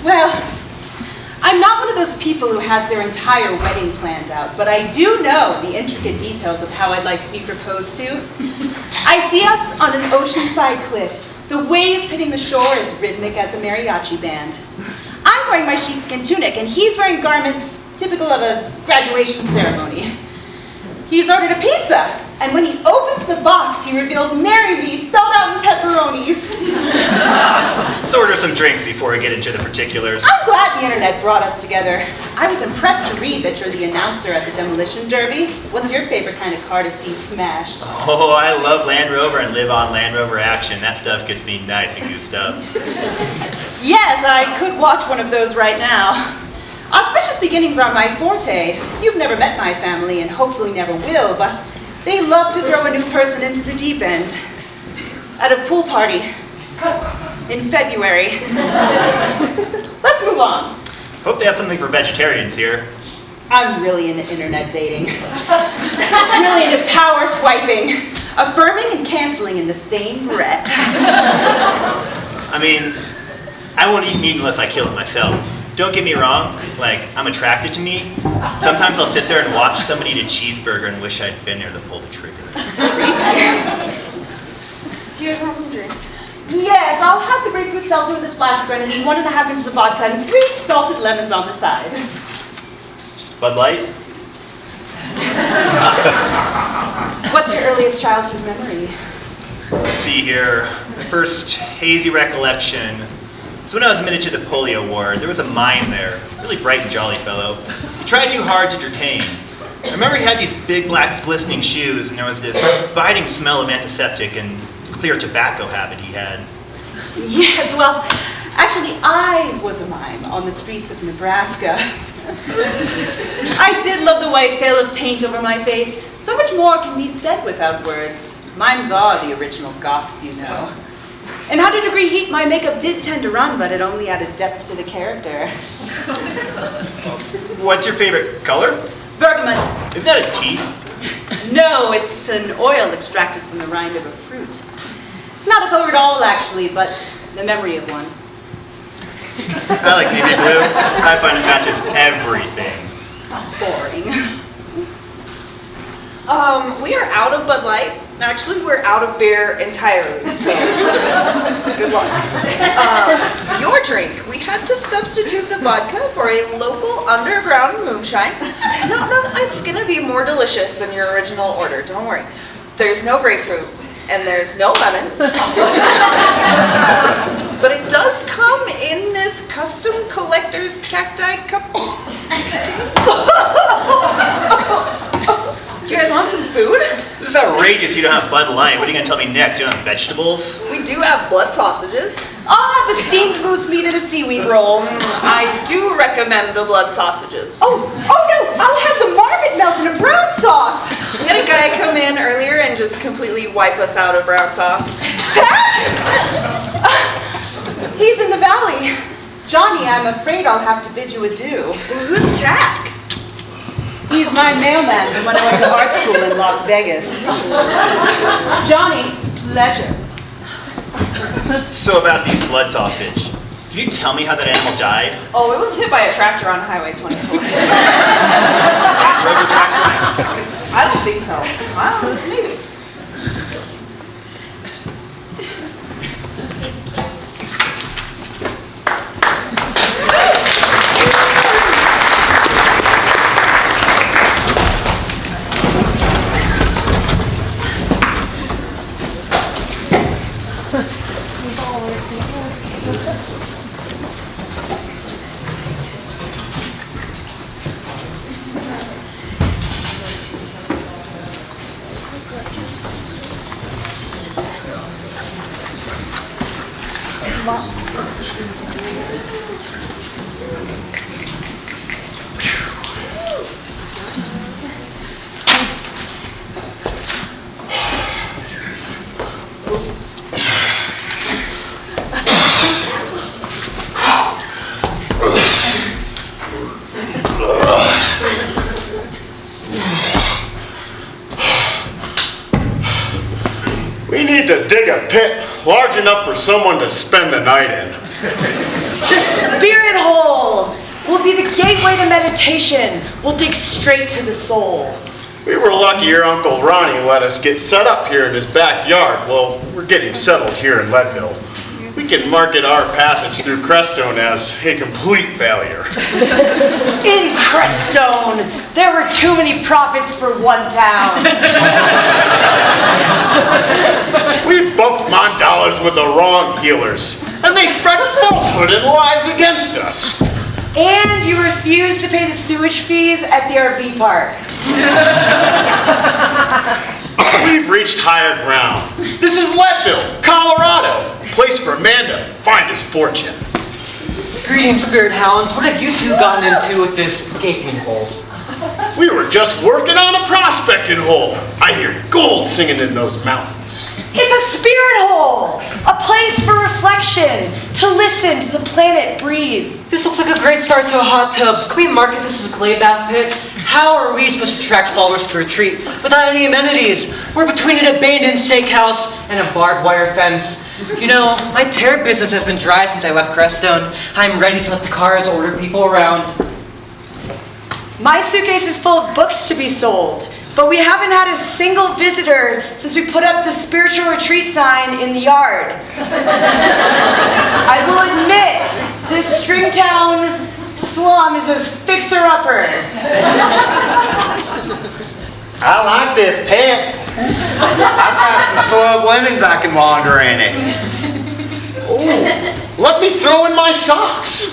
Well, I'm not one of those people who has their entire wedding planned out, but I do know the intricate details of how I'd like to be proposed to. I see us on an oceanside cliff, the waves hitting the shore as rhythmic as a mariachi band. I'm wearing my sheepskin tunic, and he's wearing garments typical of a graduation ceremony. He's ordered a pizza, and when he opens the box, he reveals "Marry Me" spelled out in pepperonis. Let's order some drinks before we get into the particulars. I'm glad the internet brought us together. I was impressed to read that you're the announcer at the Demolition Derby. What's your favorite kind of car to see smashed? Oh, I love Land Rover and live on Land Rover action. That stuff gets me nice and goosed up. Yes, I could watch one of those right now. Auspicious beginnings are my forte. You've never met my family and hopefully never will, but they love to throw a new person into the deep end. At a pool party in February. Let's move on. Hope they have something for vegetarians here. I'm really into internet dating. Really into power swiping, affirming and canceling in the same breath. I mean, I won't eat meat unless I kill it myself. Don't get me wrong, like, I'm attracted to meat. Sometimes I'll sit there and watch somebody eat a cheeseburger and wish I'd been there to pull the triggers. Do you guys want some drinks? Yes, I'll have the grapefruit seltzer with a splash of grenadine, 1.5 inches of vodka, and 3 salted lemons on the side. Bud Light? What's your earliest childhood memory? Let's see here. My first hazy recollection. So when I was admitted to the polio ward, there was a mime there, really bright and jolly fellow. He tried too hard to entertain. I remember he had these big black glistening shoes, and there was this biting smell of antiseptic and clear tobacco habit he had. Yes, well, actually I was a mime on the streets of Nebraska. I did love the white veil of paint over my face. So much more can be said without words. Mimes are the original goths, you know. In 100-degree heat, my makeup did tend to run, but it only added depth to the character. What's your favorite color? Bergamot. Is that a tea? No, it's an oil extracted from the rind of a fruit. It's not a color at all, actually, but the memory of one. I like navy blue. I find it matches everything. It's boring. We are out of Bud Light. Actually, we're out of beer entirely, so good luck. Your drink. We had to substitute the vodka for a local underground moonshine. No, it's gonna be more delicious than your original order, don't worry. There's no grapefruit, and there's no lemons. But it does come in this custom collector's cacti cup. Do you guys want some food? This is outrageous you don't have Bud Light. What are you going to tell me next? You don't have vegetables? We do have blood sausages. I'll have the steamed moose meat and a seaweed roll. I do recommend the blood sausages. Oh no, I'll have the marmot melt in a brown sauce. We had a guy come in earlier and just completely wipe us out of brown sauce. Tack! He's in the valley. Johnny, I'm afraid I'll have to bid you adieu. Who's Jack? He's my mailman when I went to art school in Las Vegas. Johnny, pleasure. So about these blood sausage. Can you tell me how that animal died? Oh, it was hit by a tractor on Highway 24. Rubber tractor? I don't think so. Well, maybe. We need to dig a pit large enough for someone to spend the night in. The spirit will be the gateway to meditation. We'll dig straight to the soul. We were lucky your Uncle Ronnie let us get set up here in his backyard. Well, we're getting settled here in Leadville. We can market our passage through Crestone as a complete failure. In Crestone, there were too many prophets for one town. We bumped my dollars with the wrong healers, and they spread falsehood and lies against us. And you refused to pay the sewage fees at the RV park. We've reached higher ground. This is Leadville, Colorado, a place for a man to find his fortune. Greetings, spirit hounds. What have you two gotten into with this gaping hole? We were just working on a prospecting hole. I hear gold singing in those mountains. It's a spirit hole, a place for reflection, to listen to the planet breathe. This looks like a great start to a hot tub. Can we market this as a clay bath pit? How are we supposed to attract followers to the retreat without any amenities? We're between an abandoned steakhouse and a barbed wire fence. You know, my tarot business has been dry since I left Crestone. I'm ready to let the cards order people around. My suitcase is full of books to be sold, but we haven't had a single visitor since we put up the spiritual retreat sign in the yard. I will admit, this Stringtown slum is a fixer-upper. I like this pet. I've got some soiled linens I can launder in it. Oh, let me throw in my socks.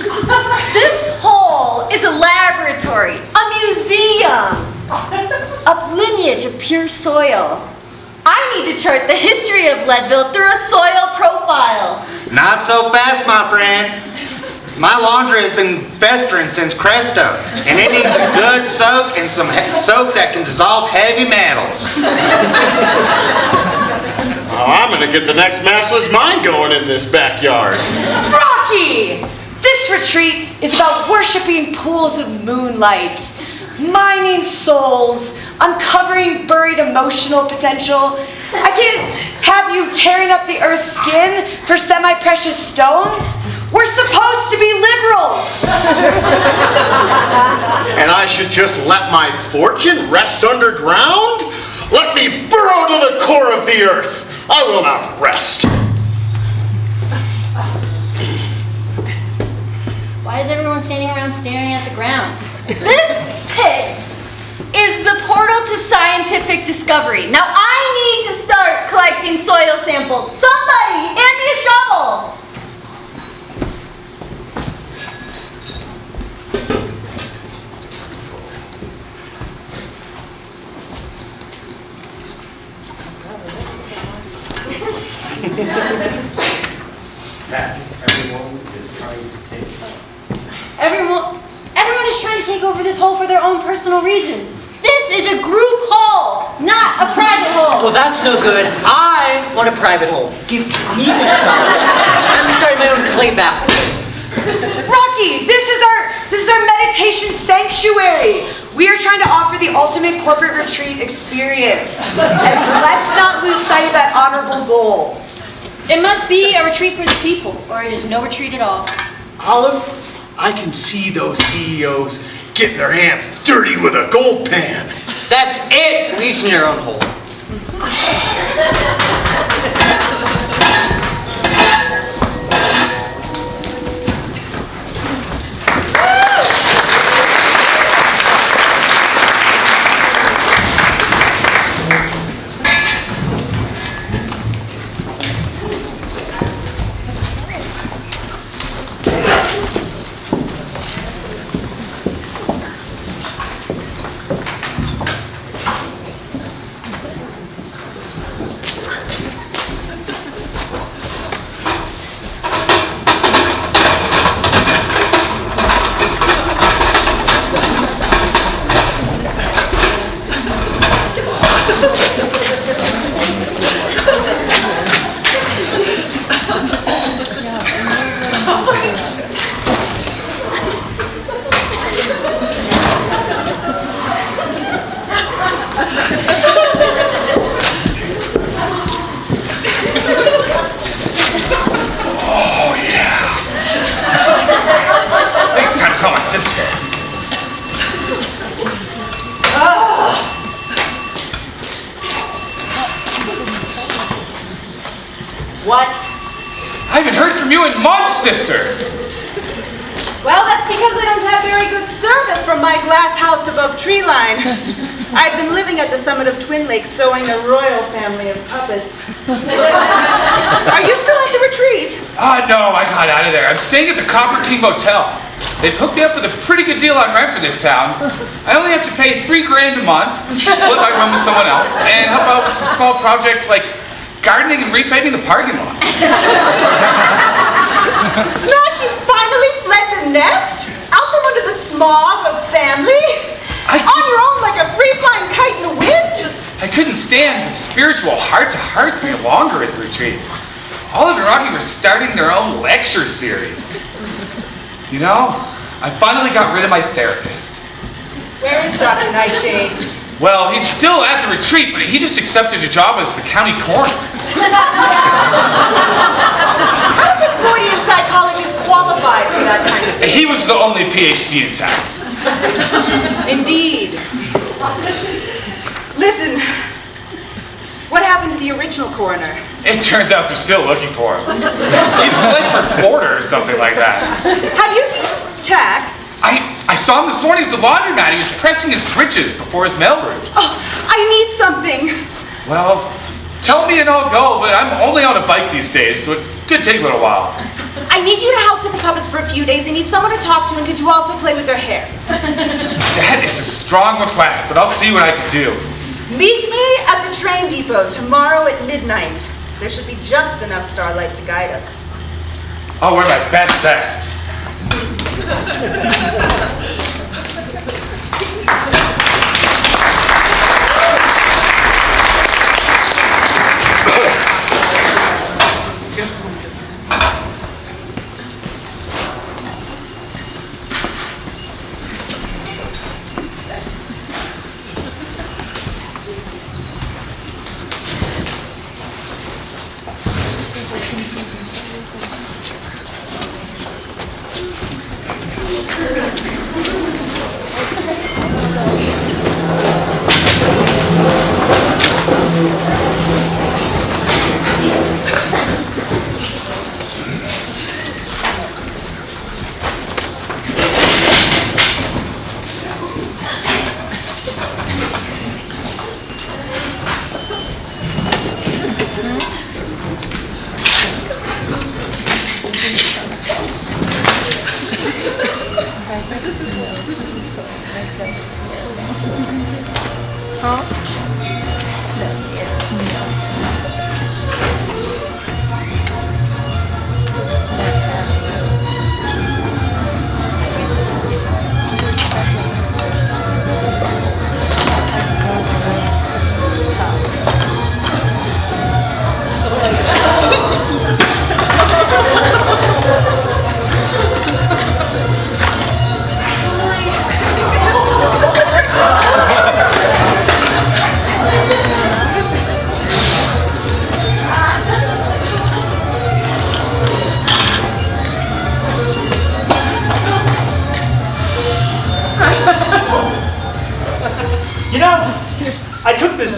This hole is a laboratory, a museum, a lineage of pure soil. I need to chart the history of Leadville through a soil profile. Not so fast, my friend. My laundry has been festering since Crestone, and it needs a good soak and some soap that can dissolve heavy metals. Oh, I'm gonna get the next matchless mine going in this backyard. Rocky! This retreat is about worshiping pools of moonlight, mining souls, uncovering buried emotional potential. I can't have you tearing up the earth's skin for semi-precious stones. We're supposed to be liberals. And I should just let my fortune rest underground? Let me burrow to the core of the earth. I will not rest. Why is everyone standing around staring at the ground? This pit is the portal to scientific discovery. Now I need to start collecting soil samples. Somebody, hand me a shovel. Everyone is trying to take. Everyone is trying to take over this hole for their own personal reasons. This is a group hole, not a private hole. Well, that's no good. I want a private hole. Give me the shovel. I'm starting my own clay bath. Rocky, this is our meditation sanctuary. We are trying to offer the ultimate corporate retreat experience. And let's not lose sight of that honorable goal. It must be a retreat for the people, or it is no retreat at all. Olive, I can see those CEOs getting their hands dirty with a gold pan. That's it. Each in your own hole. sister? Well, that's because I don't have very good service from my glass house above tree line. I've been living at the summit of Twin Lakes sewing a royal family of puppets. Are you still at the retreat? No, I got out of there. I'm staying at the Copper King Motel. They've hooked me up with a pretty good deal on rent for this town. I only have to pay $3 grand a month, split my room with someone else, and help out with some small projects like gardening and repaving the parking lot. Smash, you finally fled the nest? Out from under the smog of family? On your own like a free-flying kite in the wind? I couldn't stand the spiritual heart-to-hearts any longer at the retreat. Olive and Rocky were starting their own lecture series. You know, I finally got rid of my therapist. Where is Dr. Nightshade? Well, he's still at the retreat, but he just accepted a job as the county coroner. How does a Freudian psychologist qualify for that kind of thing? He was the only PhD in town. Indeed. Listen, what happened to the original coroner? It turns out they're still looking for him. He fled for Florida or something like that. Have you seen Tack? I saw him this morning at the laundromat. He was pressing his britches before his mail route. Oh, I need something. Well, tell me and I'll go, but I'm only on a bike these days, so it could take a little while. I need you to house sit the puppets for a few days. I need someone to talk to, and could you also play with their hair? That is a strong request, but I'll see what I can do. Meet me at the train depot tomorrow at midnight. There should be just enough starlight to guide us. I'll wear my best vest.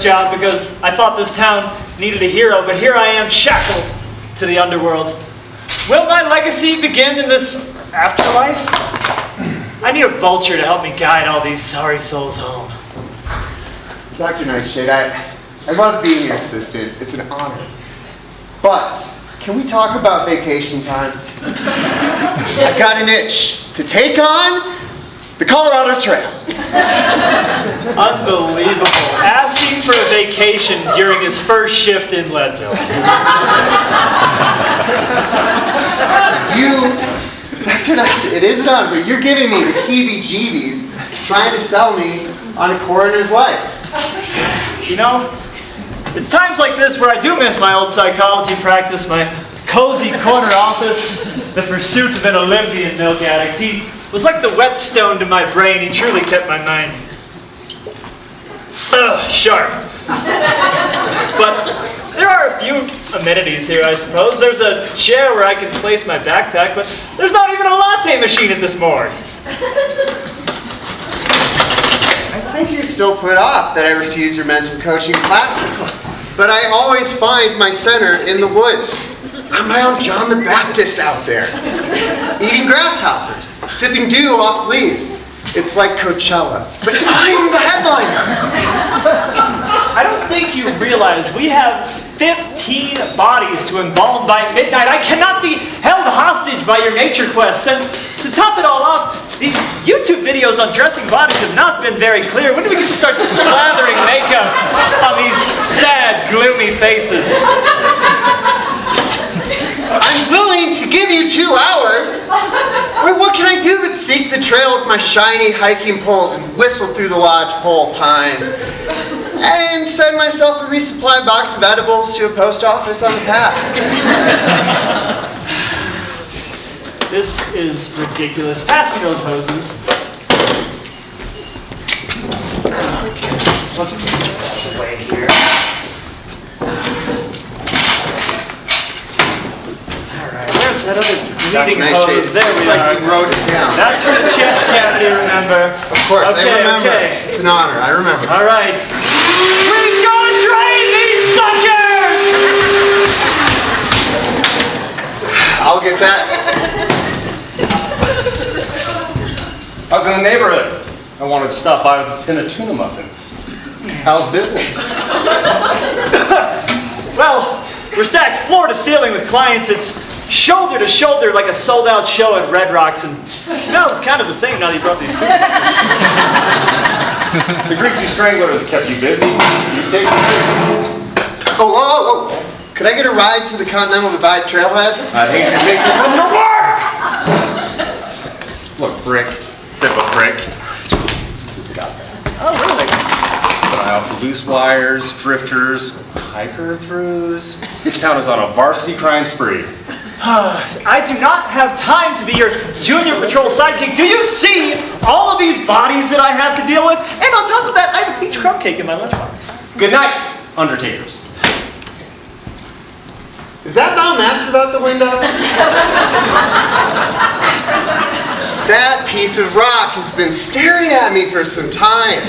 Job because I thought this town needed a hero, but here I am shackled to the underworld. Will my legacy begin in this afterlife? I need a vulture to help me guide all these sorry souls home. Dr. Nightshade, I love being your assistant. It's an honor. But can we talk about vacation time? I've got an itch to take on the Colorado Trail. Unbelievable. Asking for a vacation during his first shift in Leadville. Dr. Nightshade, it is done, but you're giving me the heebie-jeebies trying to sell me on a coroner's life. You know, it's times like this where I do miss my old psychology practice, my cozy corner office, the pursuit of an Olympian milk addict. He was like the whetstone to my brain. He truly kept my mind sharp. But there are a few amenities here, I suppose. There's a chair where I can place my backpack, but there's not even a latte machine at this morgue. I think you're still put off that I refuse your mental coaching classes. But I always find my center in the woods. I'm my own John the Baptist out there, eating grasshoppers, sipping dew off leaves. It's like Coachella, but I'm the headliner. I don't think you realize we have 15 bodies to embalm by midnight. I cannot be held hostage by your nature quests. And to top it all off, these YouTube videos on dressing bodies have not been very clear. When do we get to start slathering makeup on these sad, gloomy faces? I'm willing to give you 2 hours. I mean, what can I do but seek the trail with my shiny hiking poles and whistle through the lodgepole pines and send myself a resupply box of edibles to a post office on the path? This is ridiculous. Pass me those hoses. Okay, so let's get this out of the way here. Alright, where's that other leading hose? There we are. Like you wrote it down. That's for the chest cavity, remember? Of course, I remember. Okay. It's an honor, I remember. Alright. We gonna drain these suckers! I'll get that. I was in the neighborhood. I wanted to stop by with a tin of tuna muffins. How's business? Well, we're stacked floor to ceiling with clients. It's shoulder to shoulder like a sold-out show at Red Rocks, and it smells kind of the same now that you brought these tuna muffins. The greasy strangler has kept you busy. You take it. Oh. Could I get a ride to the Continental Divide Trailhead? I'd hate to take you from your work! Look, Brick. Bit of a prick. Just got that. Oh, really? But I offer loose wires, drifters, hiker throughs. This town is on a varsity crime spree. I do not have time to be your junior patrol sidekick. Do you see all of these bodies that I have to deal with? And on top of that, I have a peach crumb cake in my lunchbox. Good night, Undertakers. Is that Mount Maps about the window? That piece of rock has been staring at me for some time.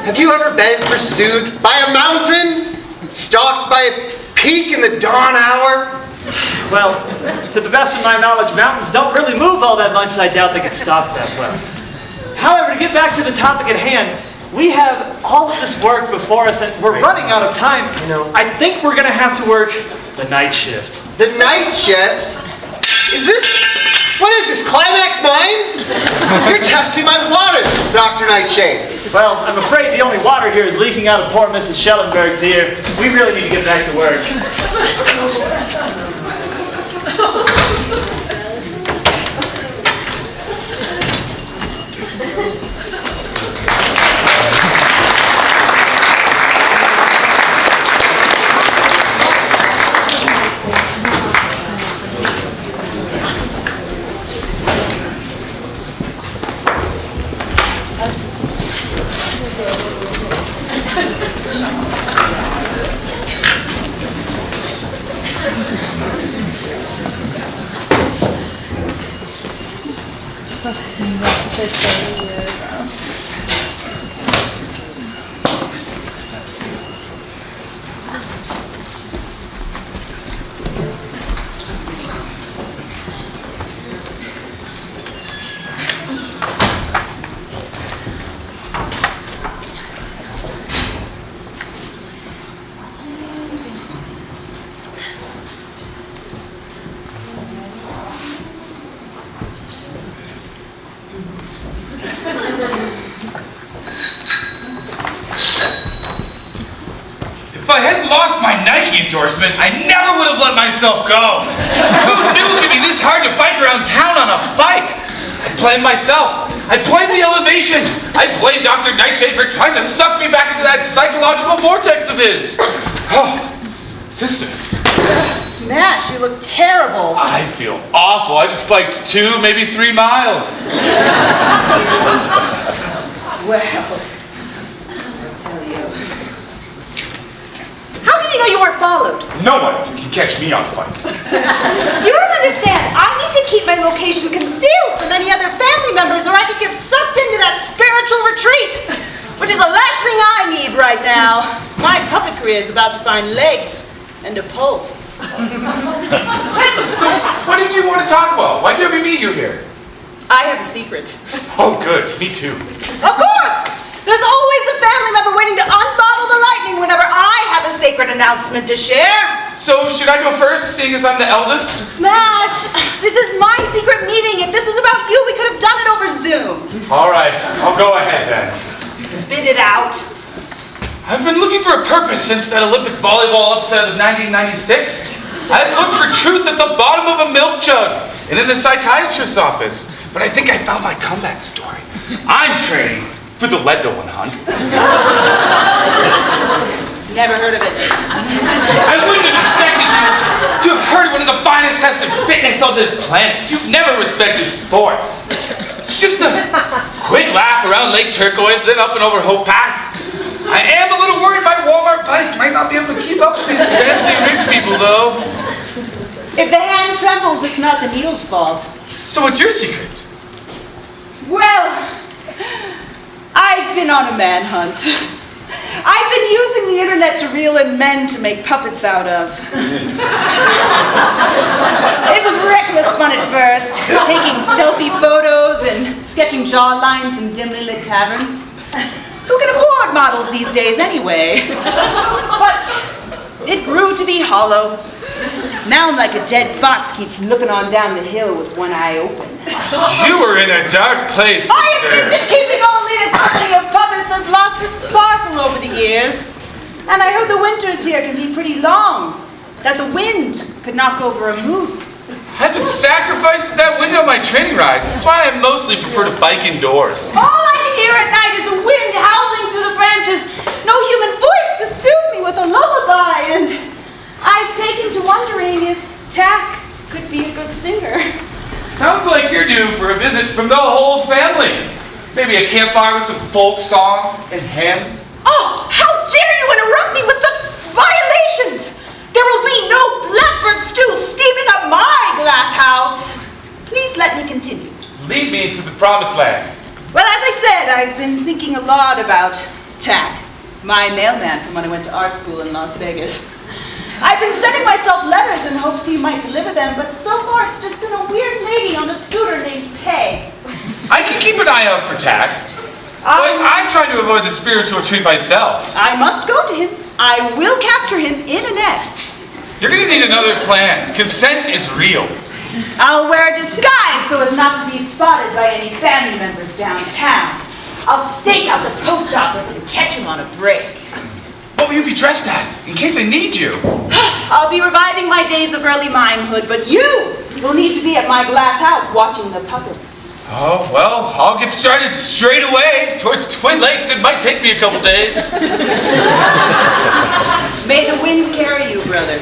Have you ever been pursued by a mountain? Stalked by a peak in the dawn hour? Well, to the best of my knowledge, mountains don't really move all that much, so I doubt they get stalked that well. However, to get back to the topic at hand, we have all of this work before us, and we're running out of time. I think we're going to have to work the night shift. The night shift? What is this, Climax Mine? You're testing my waters, Dr. Nightshade. Well, I'm afraid the only water here is leaking out of poor Mrs. Schellenberg's ear. We really need to get back to work. If I hadn't lost my Nike endorsement, I never would have let myself go. Who knew it could be this hard to bike around town on a bike? I blamed myself. I blamed the elevation. I blamed Dr. Nightshade for trying to suck me back into that psychological vortex of his. Oh, sister. Smash, you look terrible. I feel awful. I just biked 2, maybe 3 miles. Well, I'll tell you. How did you know you weren't followed? No one can catch me on the bike. You don't understand. I need to keep my location concealed from any other family members or I could get sucked into that spiritual retreat, which is the last thing I need right now. My puppet career is about to find legs and a pulse. So, what did you want to talk about? Why'd you have me meet you here? I have a secret. Oh, good. Me too. Of course! There's always a family member waiting to unbottle the lightning whenever I have a sacred announcement to share. So, should I go first, seeing as I'm the eldest? Smash! This is my secret meeting. If this was about you, we could have done it over Zoom. All right, I'll go ahead then. Spit it out. I've been looking for a purpose since that Olympic volleyball upset of 1996. I've looked for truth at the bottom of a milk jug and in the psychiatrist's office, but I think I found my comeback story. I'm training for the Leadville 100. Never heard of it. I wouldn't have expected you to have heard one of the finest tests of fitness on this planet. You've never respected sports. It's just a quick lap around Lake Turquoise, then up and over Hope Pass. I am a little worried my Walmart bike might not be able to keep up with these fancy rich people, though. If the hand trembles, it's not the needle's fault. So what's your secret? Well, I've been on a manhunt. I've been using the internet to reel in men to make puppets out of. It was reckless fun at first, taking stealthy photos and sketching jaw lines in dimly lit taverns. Who can afford models these days anyway? But it grew to be hollow. Now I'm like a dead fox keeps looking on down the hill with one eye open. You were in a dark place, I admit sister. that keeping only the company of puppets has lost its sparkle over the years. And I heard the winters here can be pretty long, that the wind could knock over a moose. I've been sacrificed at that window on my training rides. That's why I mostly prefer to bike indoors. All I can hear at night is the wind howling through the branches, no human voice to soothe me with a lullaby, and I've taken to wondering if Tack could be a good singer. Sounds like you're due for a visit from the whole family. Maybe a campfire with some folk songs and hymns. Oh, how dare you interrupt me with such violations! There will be no blackbird stew steaming up my glass house. Please let me continue. Lead me to the promised land. Well, as I said, I've been thinking a lot about Tack, my mailman from when I went to art school in Las Vegas. I've been sending myself letters in hopes he might deliver them, but so far it's just been a weird lady on a scooter named Peg. I can keep an eye out for Tack. But I'm trying to avoid the spiritual retreat myself. I must go to him. I will capture him in a net. You're gonna need another plan. Consent is real. I'll wear a disguise so as not to be spotted by any family members downtown. I'll stake out the post office and catch him on a break. What will you be dressed as, in case I need you? I'll be reviving my days of early mimehood, but you will need to be at my glass house watching the puppets. Oh, well, I'll get started straight away. Towards Twin Lakes, it might take me a couple days. May the wind carry you, brother.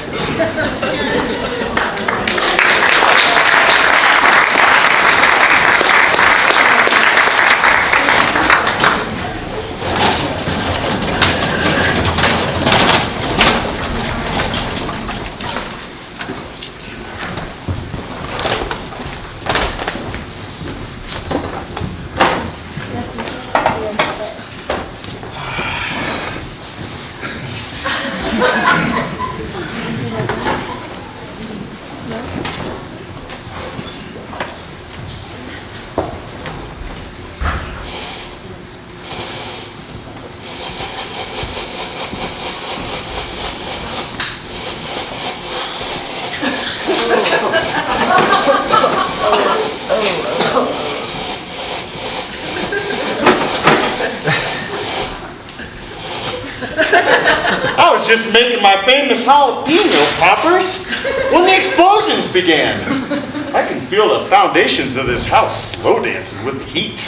I was just making my famous jalapeno poppers when the explosions began. I can feel the foundations of this house slow dancing with the heat.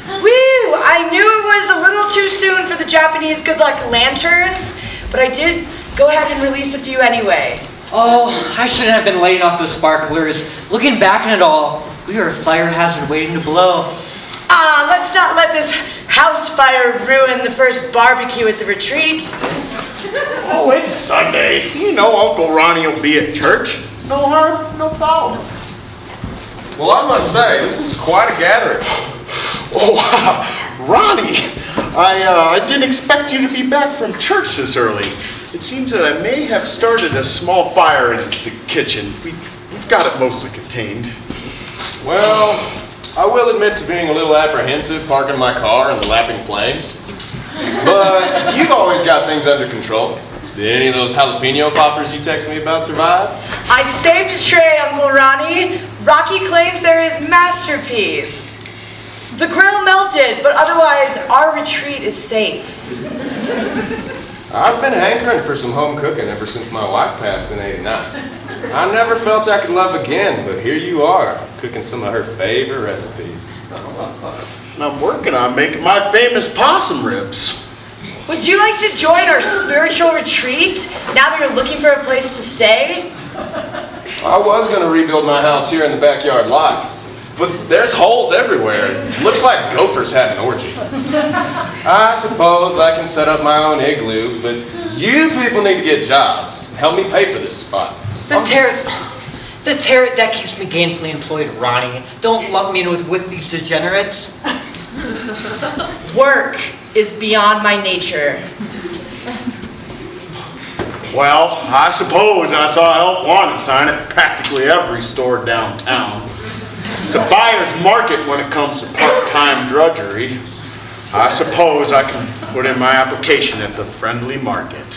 Woo! I knew it was a little too soon for the Japanese good luck lanterns, but I did go ahead and release a few anyway. Oh, I shouldn't have been lighting off those sparklers. Looking back at it all, we were a fire hazard waiting to blow. Let's not let this house fire ruin the first barbecue at the retreat. Oh, it's Sunday, so you know Uncle Ronnie will be at church. No harm, no foul. Well, I must say, this is quite a gathering. Oh, wow. Ronnie, I didn't expect you to be back from church this early. It seems that I may have started a small fire in the kitchen. We've got it mostly contained. Well, I will admit to being a little apprehensive parking my car in the lapping flames. But you've always got things under control. Did any of those jalapeno poppers you texted me about survive? I saved a tray, Uncle Ronnie. Rocky claims they're his masterpiece. The grill melted, but otherwise our retreat is safe. I've been hankering for some home cooking ever since my wife passed in '89. I never felt I could love again, but here you are, cooking some of her favorite recipes. And I'm working on making my famous possum ribs. Would you like to join our spiritual retreat now that you're looking for a place to stay? I was going to rebuild my house here in the backyard lot, but there's holes everywhere. Looks like gophers had an orgy. I suppose I can set up my own igloo, but you people need to get jobs. Help me pay for this spot. The turret deck keeps me gainfully employed, Ronnie. Don't lump me in with these degenerates. Work is beyond my nature. Well, I suppose I saw a help wanted sign at practically every store downtown. It's a buyer's market when it comes to part-time drudgery. I suppose I can put in my application at the friendly market.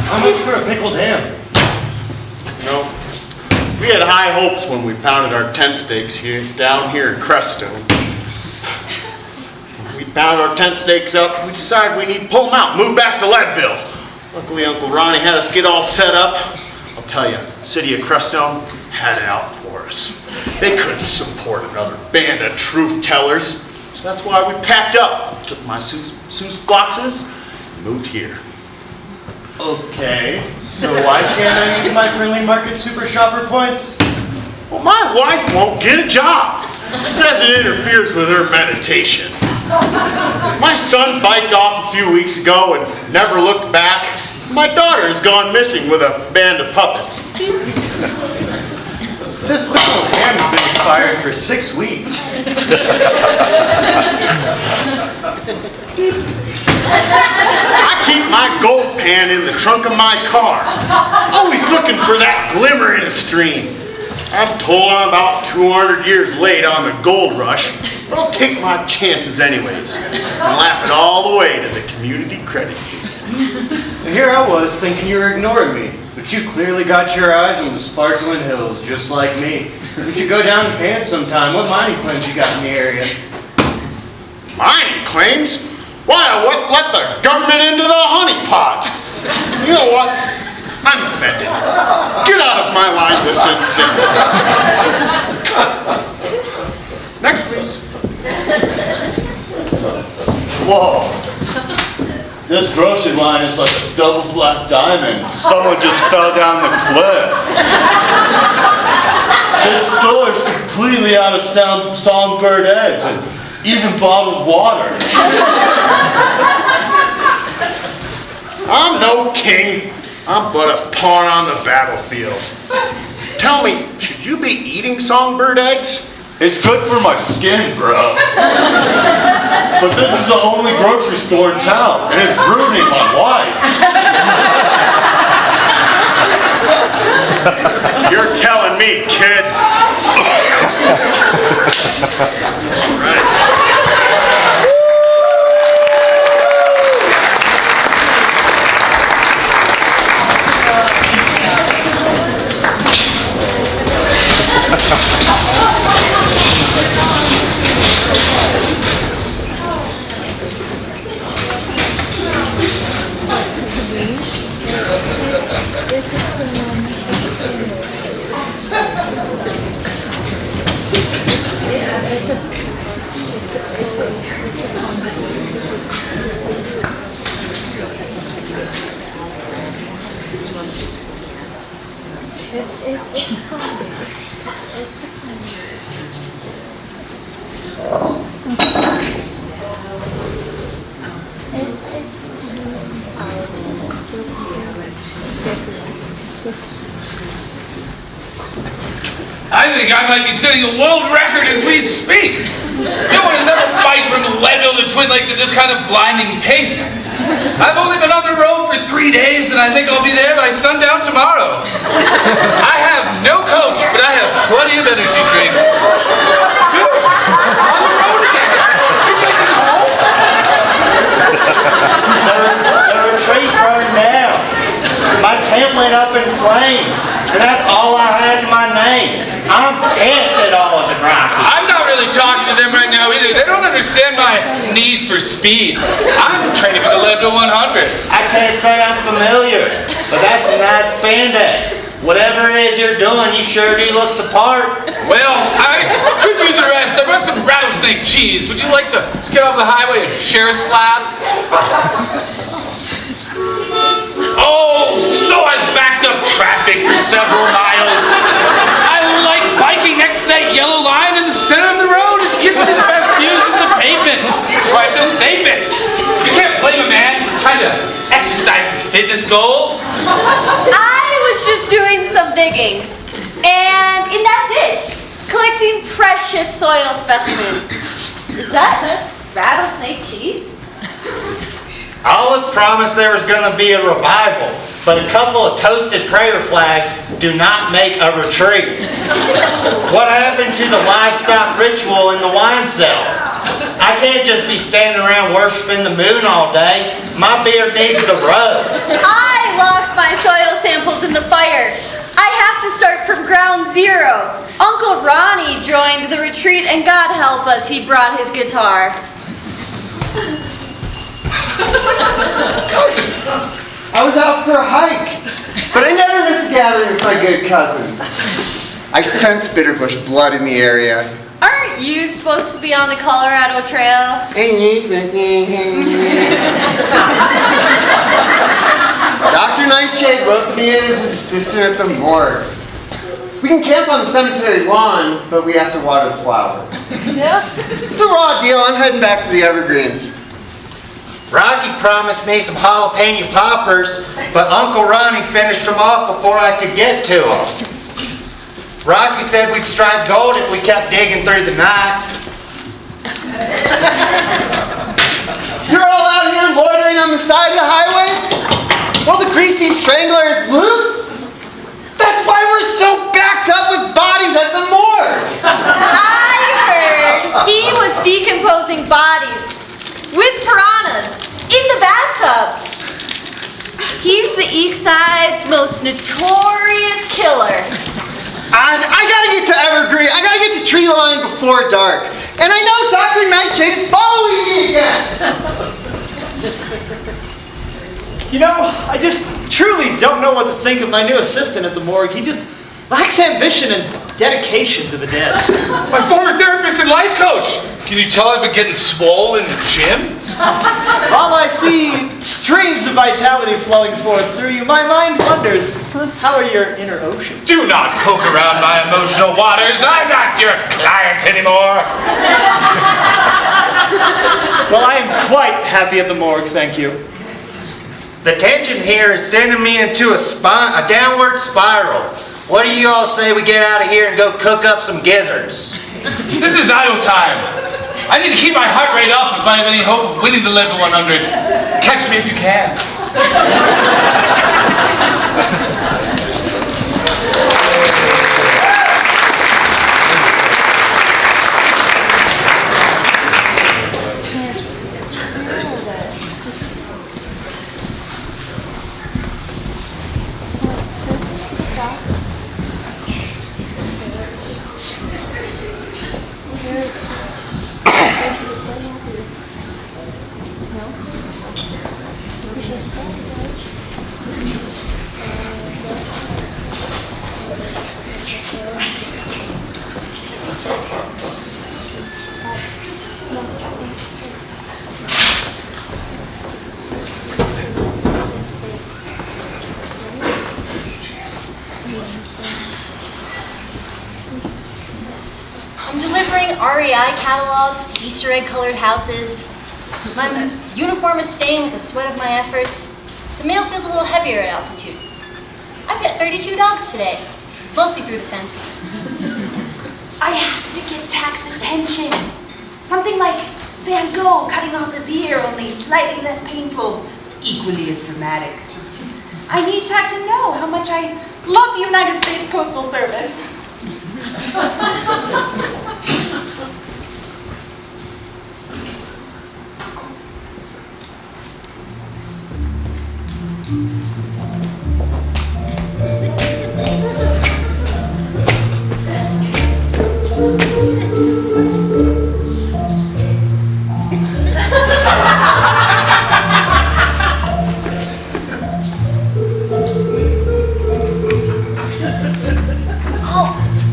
How much for a pickled ham? You know, we had high hopes when we pounded our tent stakes down here in Crestone. We pounded our tent stakes up, we decided we need to pull them out, move back to Leadville. Luckily, Uncle Ronnie had us get all set up. I'll tell you, the city of Crestone had it out for us. They couldn't support another band of truth tellers, so that's why we packed up, took my Seuss boxes, and moved here. Okay, so why can't I use my friendly market super shopper points? Well, my wife won't get a job. Says it interferes with her meditation. My son biked off a few weeks ago and never looked back. My daughter has gone missing with a band of puppets. This pickled ham has been expired for 6 weeks. I keep my gold pan in the trunk of my car, always looking for that glimmer in a stream. I'm told I'm about 200 years late on the gold rush, but I'll take my chances anyways and laugh it all the way to the community credit union. And here I was thinking you were ignoring me, but you clearly got your eyes on the sparkling hills, just like me. We should go down and pant sometime. What mining claims you got in the area? Mining claims? Why, let the government into the honey pot? You know what? I'm offended. Get out of my line this instant. Next, please. Whoa. This grocery line is like a double black diamond. Someone just fell down the cliff. This store is completely out of songbird eggs, and even bottled water. I'm no king. I'm but a pawn on the battlefield. Tell me, should you be eating songbird eggs? It's good for my skin, bro. But this is the only grocery store in town, and it's ruining my life. You're telling me, kid. All right. I think I might be setting a world record as we speak. No one has ever biked from Leadville to Twin Lakes at this kind of blinding pace. I've only been on the road for 3 days, and I think I'll be there by sundown tomorrow. I have no coach, but I have plenty of energy drinks. Dude, on the road again. You're taking home? The retreat burned down. My tent went up in flames, and that's all I had to my name. I'm pissed at all of the Rockies. I'm not really talking to them right now either. They don't understand my need for speed. I'm training for the Leadville 100. I can't say I'm familiar, but that's a nice spandex. Whatever it is you're doing, you sure do look the part. Well, I could use a rest. I brought some rattlesnake cheese. Would you like to get off the highway and share a slab? Oh, so I've backed up traffic for several miles. I like biking next to that yellow line in the center of the road. It gives me the best views of the pavement, where I feel safest. You can't blame a man for trying to exercise his fitness goals. I was just doing some digging, and in that ditch, collecting precious soil specimens. Is that rattlesnake cheese? Olive promised there was going to be a revival, but a couple of toasted prayer flags do not make a retreat. What happened to the livestock ritual in the wine cellar? I can't just be standing around worshiping the moon all day. My beard needs the rub. I lost my soil samples in the fire. I have to start from ground zero. Uncle Ronnie joined the retreat, and God help us, he brought his guitar. I was out for a hike, but I never miss a gathering with my good cousins. I sense Bitterbush blood in the area. Aren't you supposed to be on the Colorado Trail? Dr. Nightshade wrote me in as his assistant at the morgue. We can camp on the cemetery lawn, but we have to water the flowers. Yeah. It's a raw deal. I'm heading back to the Evergreens. Rocky promised me some jalapeno poppers, but Uncle Ronnie finished them off before I could get to them. Rocky said we'd strike gold if we kept digging through the night. You're all out here loitering on the side of the highway? Well, the greasy strangler is loose. That's why we're so backed up with bodies at the morgue. I heard he was decomposing bodies with piranhas in the bathtub. He's the East Side's most notorious killer. I gotta get to Evergreen. I gotta get to Tree Line before dark. And I know Dr. Nightshade is following me again. You know, I just truly don't know what to think of my new assistant at the morgue. He just lacks ambition and dedication to the dead. My former therapist and life coach. Can you tell I've been getting swole in the gym? While I see streams of vitality flowing forth through you, my mind wonders, how are your inner oceans? Do not poke around my emotional waters. I'm not your client anymore. Well, I am quite happy at the morgue, thank you. The tension here is sending me into a downward spiral. What do you all say we get out of here and go cook up some gizzards? This is idle time. I need to keep my heart rate up if I have any hope of winning the level 100. Catch me if you can. I'm delivering REI catalogs to Easter egg colored houses. My uniform is stained with the sweat of my efforts. The mail feels a little heavier at altitude. I've got 32 dogs today, mostly through the fence. I have to get Tack's attention. Something like Van Gogh cutting off his ear, only slightly less painful, equally as dramatic. I need Tack to know how much I love the United States Postal Service.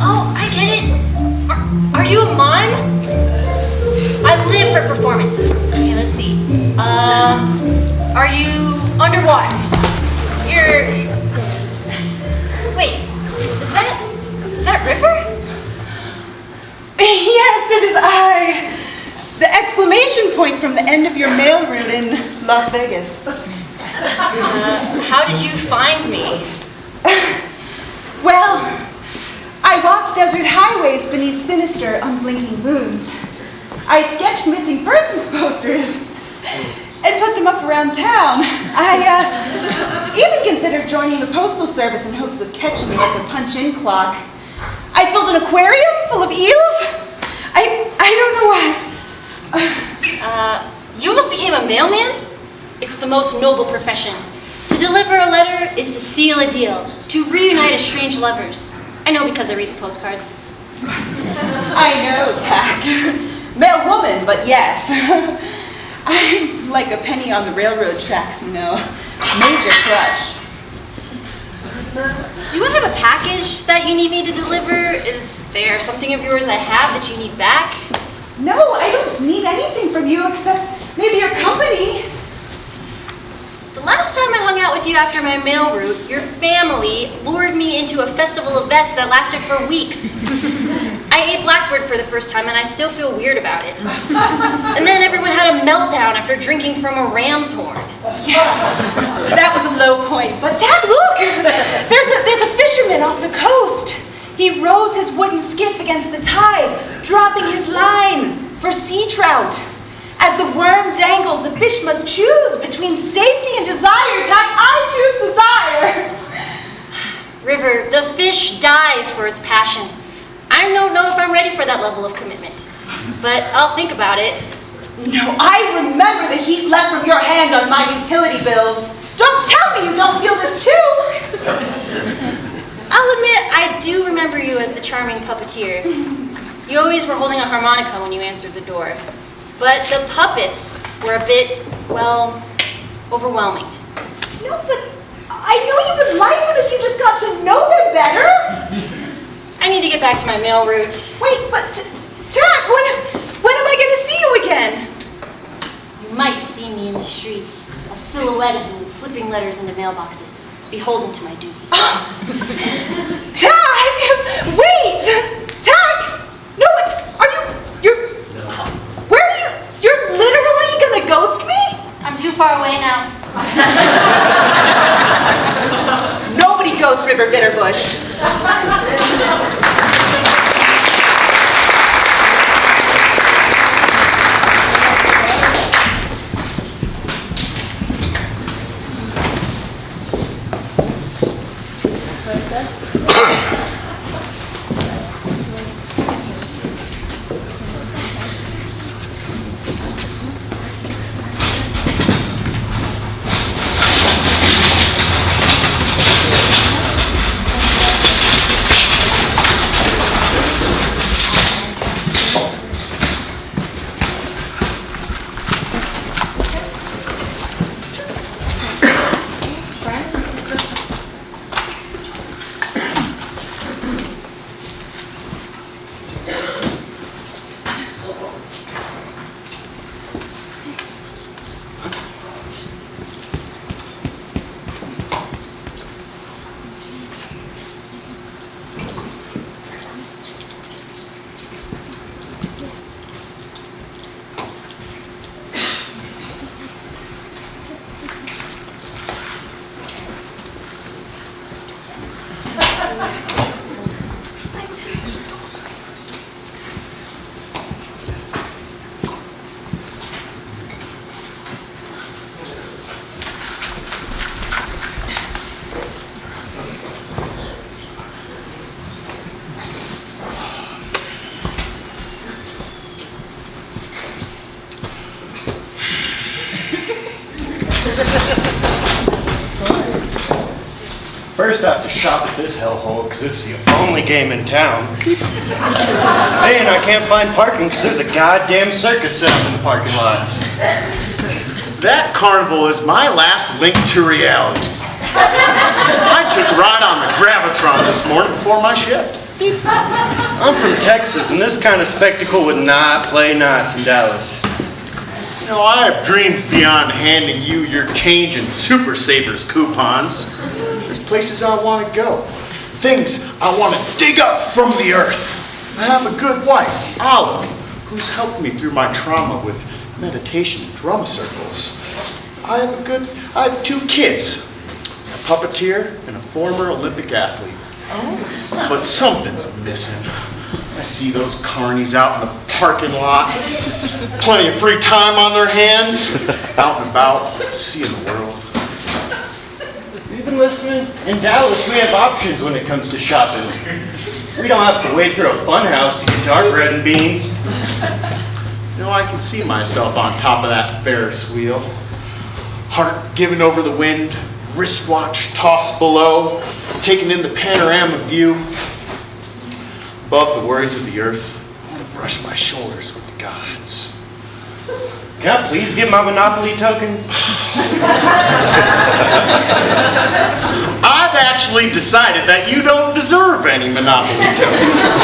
Oh, I get it. Are you a mime? I live for performance. Okay, let's see. Are you underwater? Wait, is that River? Yes, it is I. The exclamation point from the end of your mail route in Las Vegas. How did you find me? Well, I walked desert highways beneath sinister, unblinking moons. I sketched missing persons posters and put them up around town. I even considered joining the Postal Service in hopes of catching me like a punch-in clock. I filled an aquarium full of eels. I don't know why. You almost became a mailman? It's the most noble profession. To deliver a letter is to seal a deal, to reunite estranged lovers. I know because I read the postcards. I know, Tack. Male woman, but yes. I'm like a penny on the railroad tracks, you know. Major crush. Do I have a package that you need me to deliver? Is there something of yours I have that you need back? No, I don't need anything from you except maybe your company. The last time I hung out with you after my mail route, your family lured me into a festival of vests that lasted for weeks. I ate blackbird for the first time and I still feel weird about it. And then everyone had a meltdown after drinking from a ram's horn. Yeah, that was a low point. But Dad, look! There's a fisherman off the coast. He rows his wooden skiff against the tide, dropping his line for sea trout. As the worm dangles, the fish must choose between safety and desire. Tack, I choose desire. River, the fish dies for its passion. I don't know if I'm ready for that level of commitment, but I'll think about it. No, I remember the heat left from your hand on my utility bills. Don't tell me you don't feel this too. I'll admit, I do remember you as the charming puppeteer. You always were holding a harmonica when you answered the door. But the puppets were a bit, well, overwhelming. No, but I know you would like them if you just got to know them better. I need to get back to my mail route. Wait, but Tack, when am I going to see you again? You might see me in the streets, a silhouette of me slipping letters into mailboxes, beholden to my duty. Tack! Wait! Tack! No, but you're River Bitterbush. First, I have to shop at this hellhole because it's the only game in town. And I can't find parking because there's a goddamn circus set up in the parking lot. That carnival is my last link to reality. I took a ride on the Gravitron this morning before my shift. I'm from Texas, and this kind of spectacle would not play nice in Dallas. You know, I have dreams beyond handing you your change in Super Savers coupons. There's places I want to go. Things I want to dig up from the earth. I have a good wife, Olive, who's helped me through my trauma with meditation and drum circles. I have 2 kids, a puppeteer and a former Olympic athlete. But something's missing. I see those carnies out in the parking lot, plenty of free time on their hands, out and about, seeing the world. You've been listening? In Dallas, we have options when it comes to shopping. We don't have to wait through a fun house to get to our bread and beans. You know, I can see myself on top of that Ferris wheel. Heart given over the wind, wristwatch tossed below, taking in the panorama view. Above the worries of the earth, I want to brush my shoulders with the gods. Can I please get my Monopoly tokens? I've actually decided that you don't deserve any Monopoly tokens.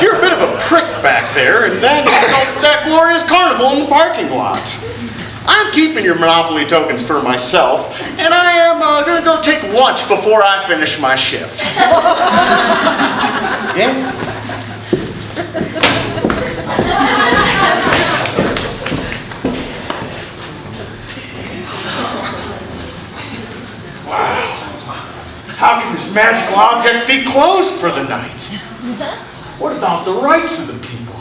You're a bit of a prick back there, and then insulted that glorious carnival in the parking lot. I'm keeping your Monopoly tokens for myself, and I am going to go take lunch before I finish my shift. Yeah? Wow. How can this magical object be closed for the night? What about the rights of the people?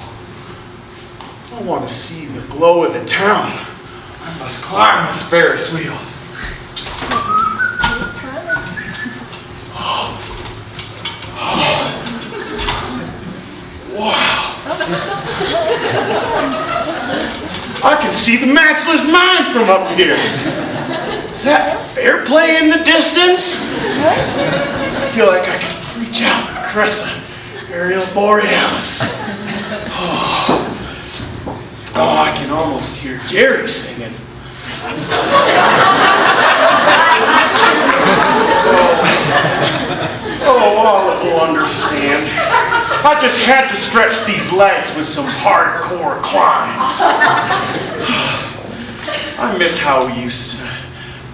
I want to see the glow of the town. I must climb this Ferris wheel. Wow. I can see the matchless mine from up here. Is that fair play in the distance? I feel like I can reach out and caress an aerial borealis. Oh, I can almost hear Jerry singing. Oh, Olive will understand. I just had to stretch these legs with some hardcore climbs. I miss how we used to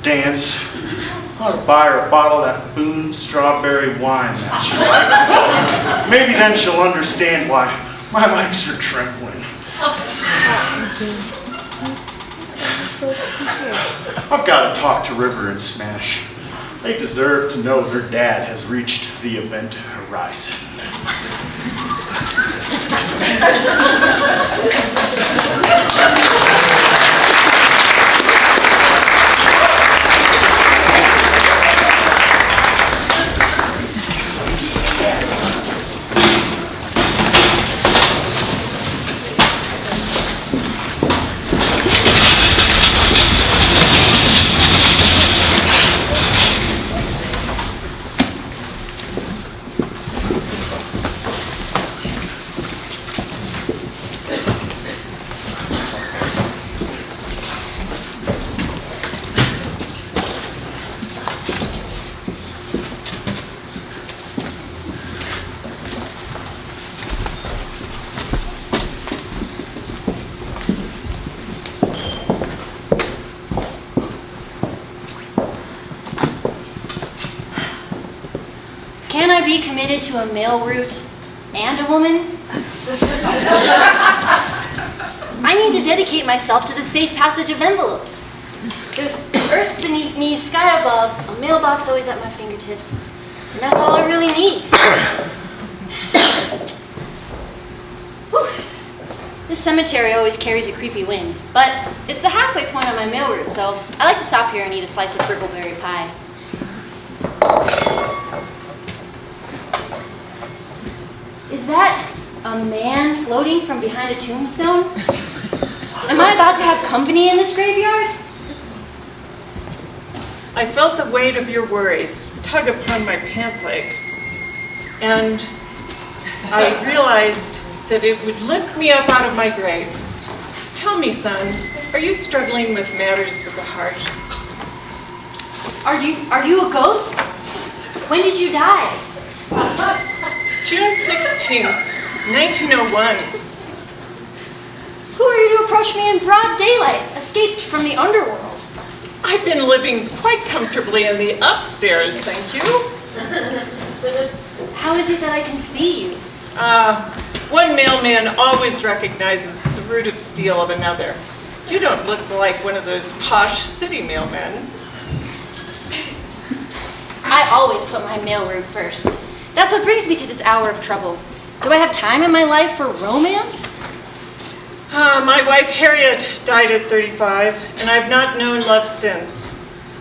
dance. I ought to buy her a bottle of that Boone strawberry wine that she likes. Maybe then she'll understand why my legs are trembling. I've got to talk to River and Smash. They deserve to know their dad has reached the event horizon. Can I be committed to a male route and a woman? I need to dedicate myself to the safe passage of envelopes. There's earth beneath me, sky above, a mailbox always at my fingertips, and that's all I really need. Whew. This cemetery always carries a creepy wind, but it's the halfway point on my mail route, so I like to stop here and eat a slice of brickleberry pie. Is that a man floating from behind a tombstone? Am I about to have company in this graveyard? I felt the weight of your worries tug upon my pant leg, and I realized that it would lift me up out of my grave. Tell me, son, are you struggling with matters of the heart? Are you a ghost? When did you die? June 16th, 1901. Who are you to approach me in broad daylight, escaped from the underworld? I've been living quite comfortably in the upstairs, thank you. How is it that I can see you? One mailman always recognizes the root of steel of another. You don't look like one of those posh city mailmen. I always put my mail route first. That's what brings me to this hour of trouble. Do I have time in my life for romance? My wife Harriet died at 35, and I've not known love since.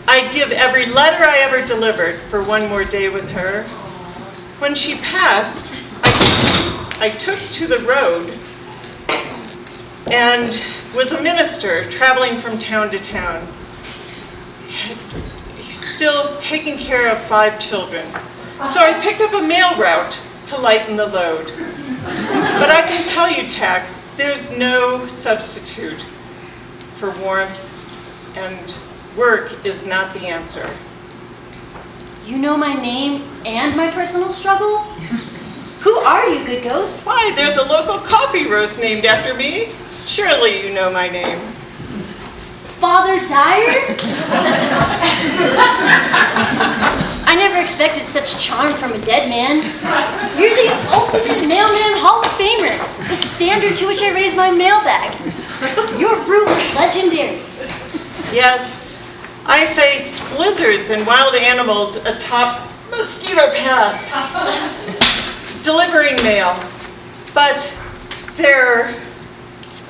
I'd give every letter I ever delivered for one more day with her. When she passed, I took to the road and was a minister traveling from town to town, still taking care of 5 children. So I picked up a mail route to lighten the load. But I can tell you, Tack, there's no substitute for warmth, and work is not the answer. You know my name and my personal struggle? Who are you, good ghost? Why, there's a local coffee roast named after me. Surely you know my name. Father Dyer? I never expected such charm from a dead man. You're the ultimate mailman Hall of Famer, the standard to which I raise my mailbag. Your route was legendary. Yes, I faced blizzards and wild animals atop Mosquito Pass, delivering mail. But there,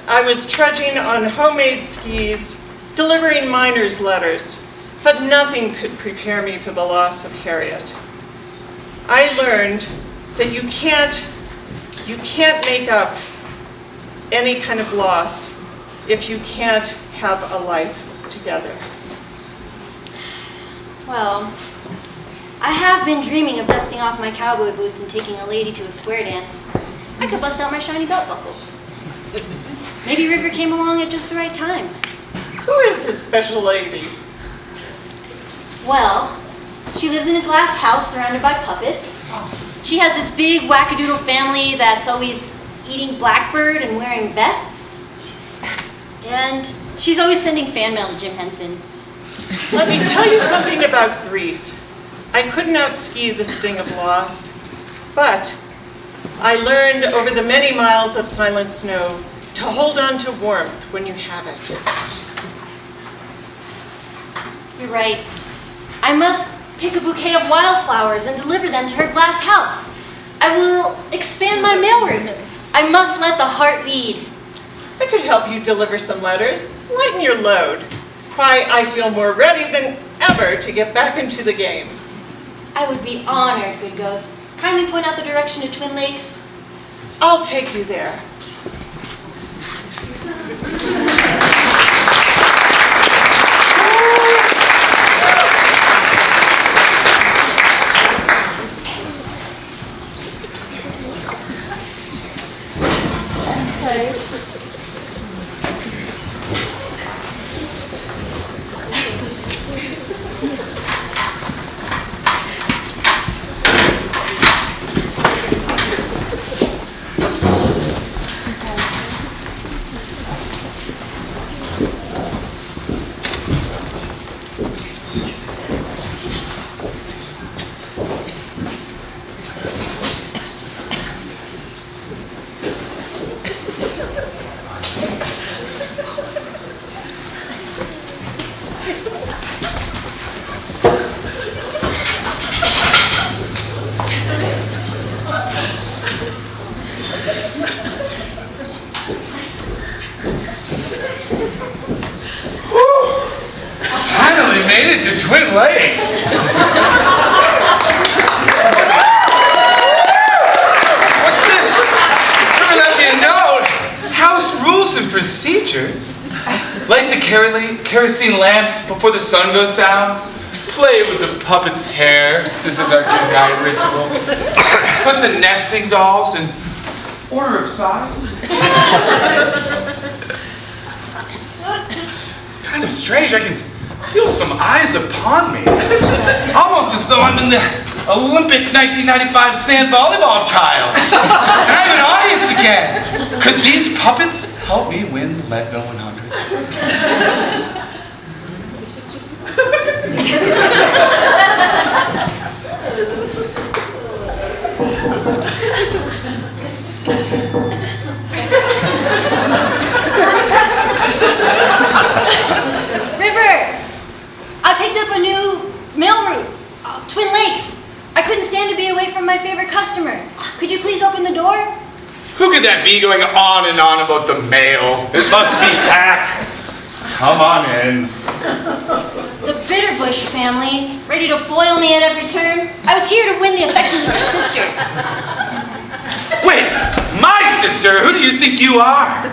I was trudging on homemade skis, delivering miners' letters, but nothing could prepare me for the loss of Harriet. I learned that you can't make up any kind of loss if you can't have a life together. Well, I have been dreaming of dusting off my cowboy boots and taking a lady to a square dance. I could bust out my shiny belt buckle. Maybe River came along at just the right time. Who is this special lady? Well, she lives in a glass house surrounded by puppets. She has this big wackadoodle family that's always eating blackbird and wearing vests. And she's always sending fan mail to Jim Henson. Let me tell you something about grief. I couldn't outski the sting of loss, but I learned over the many miles of silent snow to hold on to warmth when you have it. You're right. I must pick a bouquet of wildflowers and deliver them to her glass house. I will expand my mail route. I must let the heart lead. I could help you deliver some letters, lighten your load. Why, I feel more ready than ever to get back into the game. I would be honored, good ghost. Kindly point out the direction to Twin Lakes. I'll take you there. Finally made it to Twin Lakes. What's this? Never let me a note. House rules and procedures. Light the kerosene lamps before the sun goes down. Play with the puppet's hair. This is our good night ritual. Put the nesting dolls in order of size. It's kind of strange. I can feel some eyes upon me. It's almost as though I'm in the Olympic 1995 sand volleyball trials. And I have an audience again. Could these puppets help me win the Leadville 100? River! I picked up a new mail route, Twin Lakes. I couldn't stand to be away from my favorite customer. Could you please open the door? Who could that be going on and on about the mail? It must be Tack. Come on in. The Bitterbush family, ready to foil me at every turn. I was here to win the affections of your sister. Wait, my sister? Who do you think you are?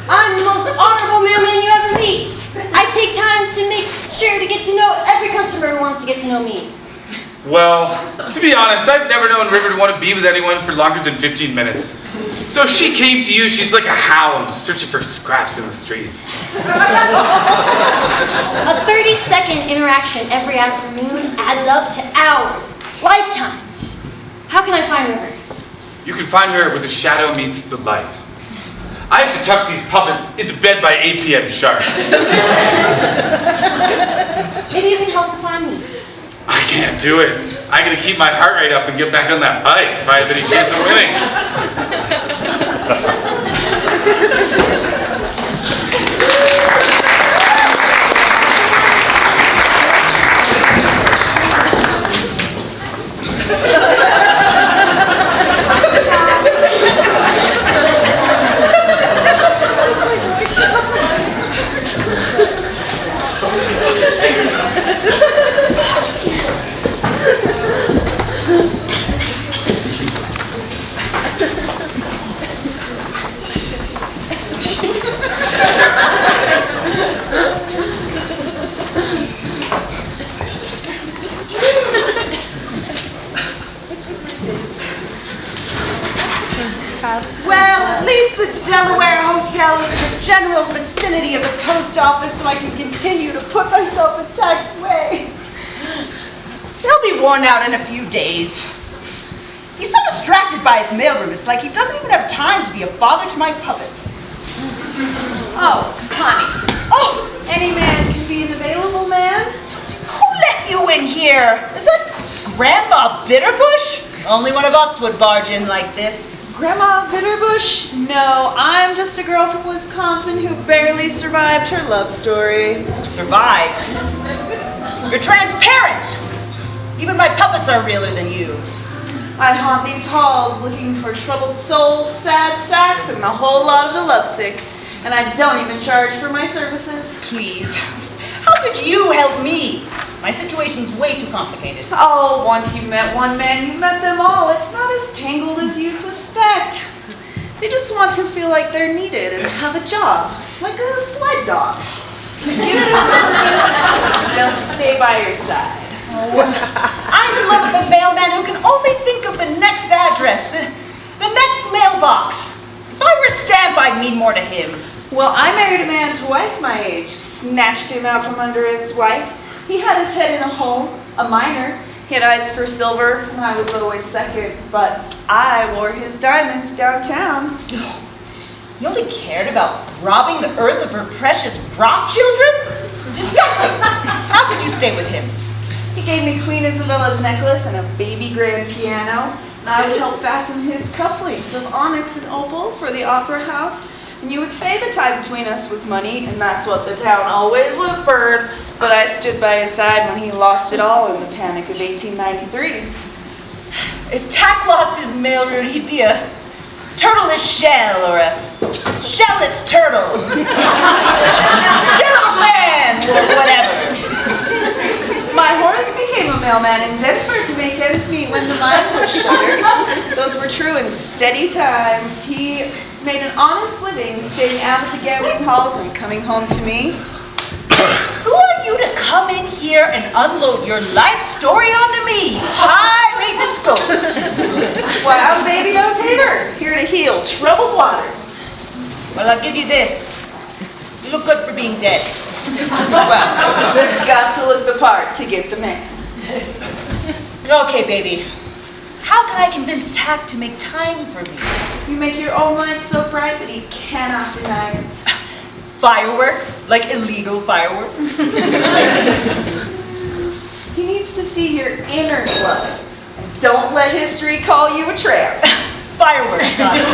I'm the most honorable mailman you ever meet. I take time to make sure to get to know every customer who wants to get to know me. Well, to be honest, I've never known River to want to be with anyone for longer than 15 minutes. So if she came to you, she's like a hound searching for scraps in the streets. A 30-second interaction every afternoon adds up to hours, lifetimes. How can I find River? You can find her where the shadow meets the light. I have to tuck these puppets into bed by 8 p.m. sharp. Maybe you can help her find me. I can't do it. I gotta keep my heart rate up and get back on that bike if I have any chance of winning. Well, at least the Delaware Hotel is in the general vicinity of the post office, so I can continue to put myself in Tack's way. He'll be worn out in a few days. He's so distracted by his mailroom, it's like he doesn't even have time to be a father to my puppets. Oh, honey. Oh, any man can be an available man? Who let you in here? Is that Grandma Bitterbush? Only one of us would barge in like this. Grandma Bitterbush? No, I'm just a girl from Wisconsin who barely survived her love story. Survived? You're transparent. Even my puppets are realer than you. I haunt these halls looking for troubled souls, sad sacks, and a whole lot of the lovesick. And I don't even charge for my services. Please. How could you help me? My situation's way too complicated. Oh, once you met one man, you met them all. It's not as tangled as you suspect. They just want to feel like they're needed and have a job, like a sled dog. Give them purpose, they'll stay by your side. I'm in love with a mailman who can only think of the next address, the next mailbox. If I were a stamp, I'd mean more to him. Well, I married a man twice my age, snatched him out from under his wife. He had his head in a hole, a miner. He had eyes for silver, and I was always second, but I wore his diamonds downtown. You only cared about robbing the earth of her precious rock children? Disgusting. How could you stay with him? He gave me Queen Isabella's necklace and a baby grand piano, and I would help fasten his cufflinks of onyx and opal for the opera house. And you would say the tie between us was money, and that's what the town always whispered. But I stood by his side when he lost it all in the panic of 1893. If Tack lost his mail route, he'd be a turtleless shell or a shellless turtle. Shell man, or whatever. My horse became a mailman in Denver to make ends meet when the mine was shuttered. Those were true and steady times. He made an honest living, staying out of the gambling halls and coming home to me. Who are you to come in here and unload your life story onto me? High maintenance ghost. Why, I'm Baby No Tater, here to heal troubled waters. Well, I'll give you this. You look good for being dead. Well, you've got to look the part to get the man. Okay, baby. How can I convince Tack to make time for me? You make your own light so bright that he cannot deny it. Fireworks? Like illegal fireworks? He needs to see your inner blood. Don't let history call you a tramp. Fireworks, got it.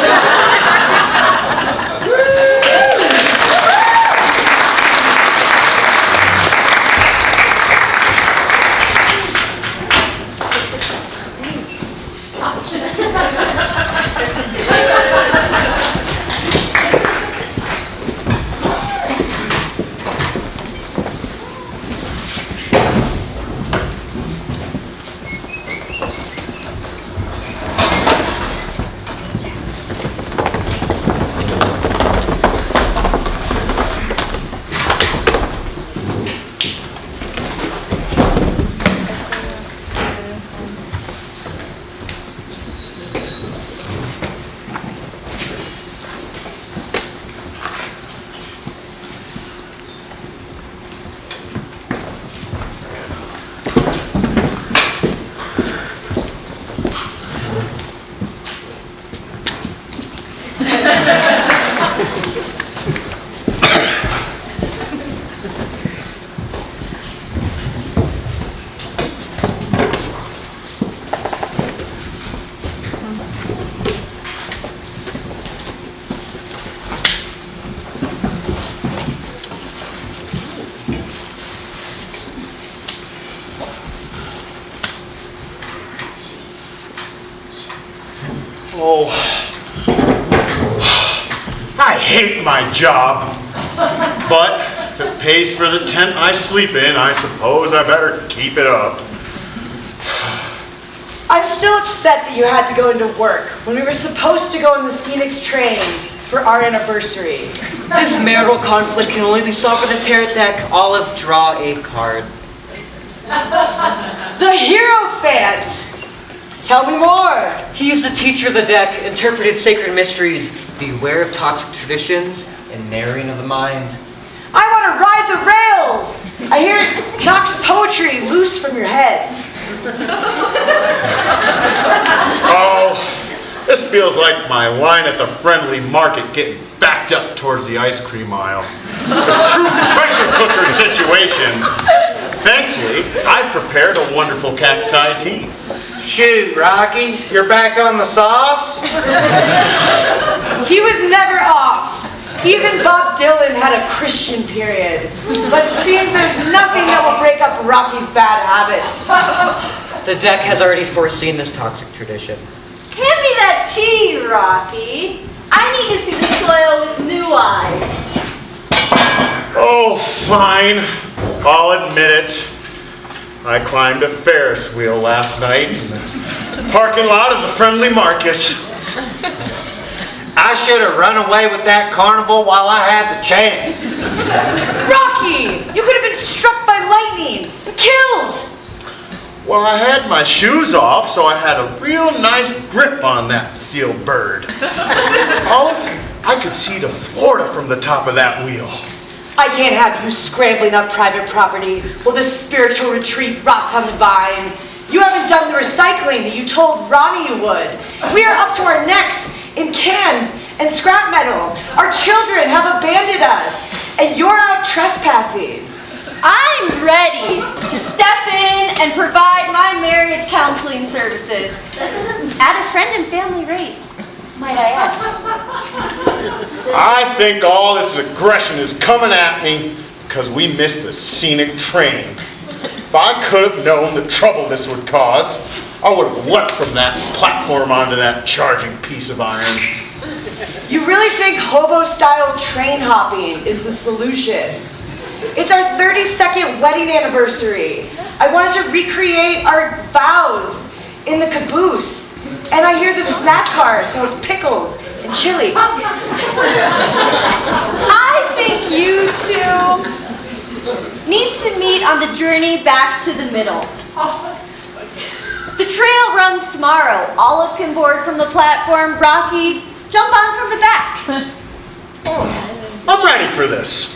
Oh, I hate my job, but if it pays for the tent I sleep in, I suppose I better keep it up. I'm still upset that you had to go into work when we were supposed to go on the scenic train for our anniversary. This marital conflict can only be solved with a tarot deck. Olive, draw a card. The Hierophant! Tell me more! He is the teacher of the deck, interpreted sacred mysteries. Beware of toxic traditions and narrowing of the mind. I want to ride the rails! I hear it knocks poetry loose from your head. Oh, this feels like my line at the friendly market getting backed up towards the ice cream aisle. A true pressure cooker situation. Thankfully, I've prepared a wonderful cacti tea. Shoot, Rocky, you're back on the sauce? He was never off. Even Bob Dylan had a Christian period. But it seems there's nothing that will break up Rocky's bad habits. The deck has already foreseen this toxic tradition. Hand me that tea, Rocky. I need to see the soil with new eyes. Oh, fine. I'll admit it. I climbed a Ferris wheel last night in the parking lot of the Friendly Market. I should have run away with that carnival while I had the chance. Rocky! You could have been struck by lightning and killed! Well, I had my shoes off, so I had a real nice grip on that steel bird. Olive, I could see to Florida from the top of that wheel. I can't have you scrambling up private property while the spiritual retreat rots on the vine. You haven't done the recycling that you told Ronnie you would. We are up to our necks in cans and scrap metal. Our children have abandoned us, and you're out trespassing. I'm ready to step in and provide my marriage counseling services at a friend and family rate, might I add. I think all this aggression is coming at me because we missed the scenic train. If I could have known the trouble this would cause, I would have leapt from that platform onto that charging piece of iron. You really think hobo-style train hopping is the solution? It's our 32nd wedding anniversary. I wanted to recreate our vows in the caboose. And I hear the snack car sells pickles and chili. I think you two need to meet on the journey back to the middle. The trail runs tomorrow. Olive can board from the platform. Rocky, jump on from the back. I'm ready for this.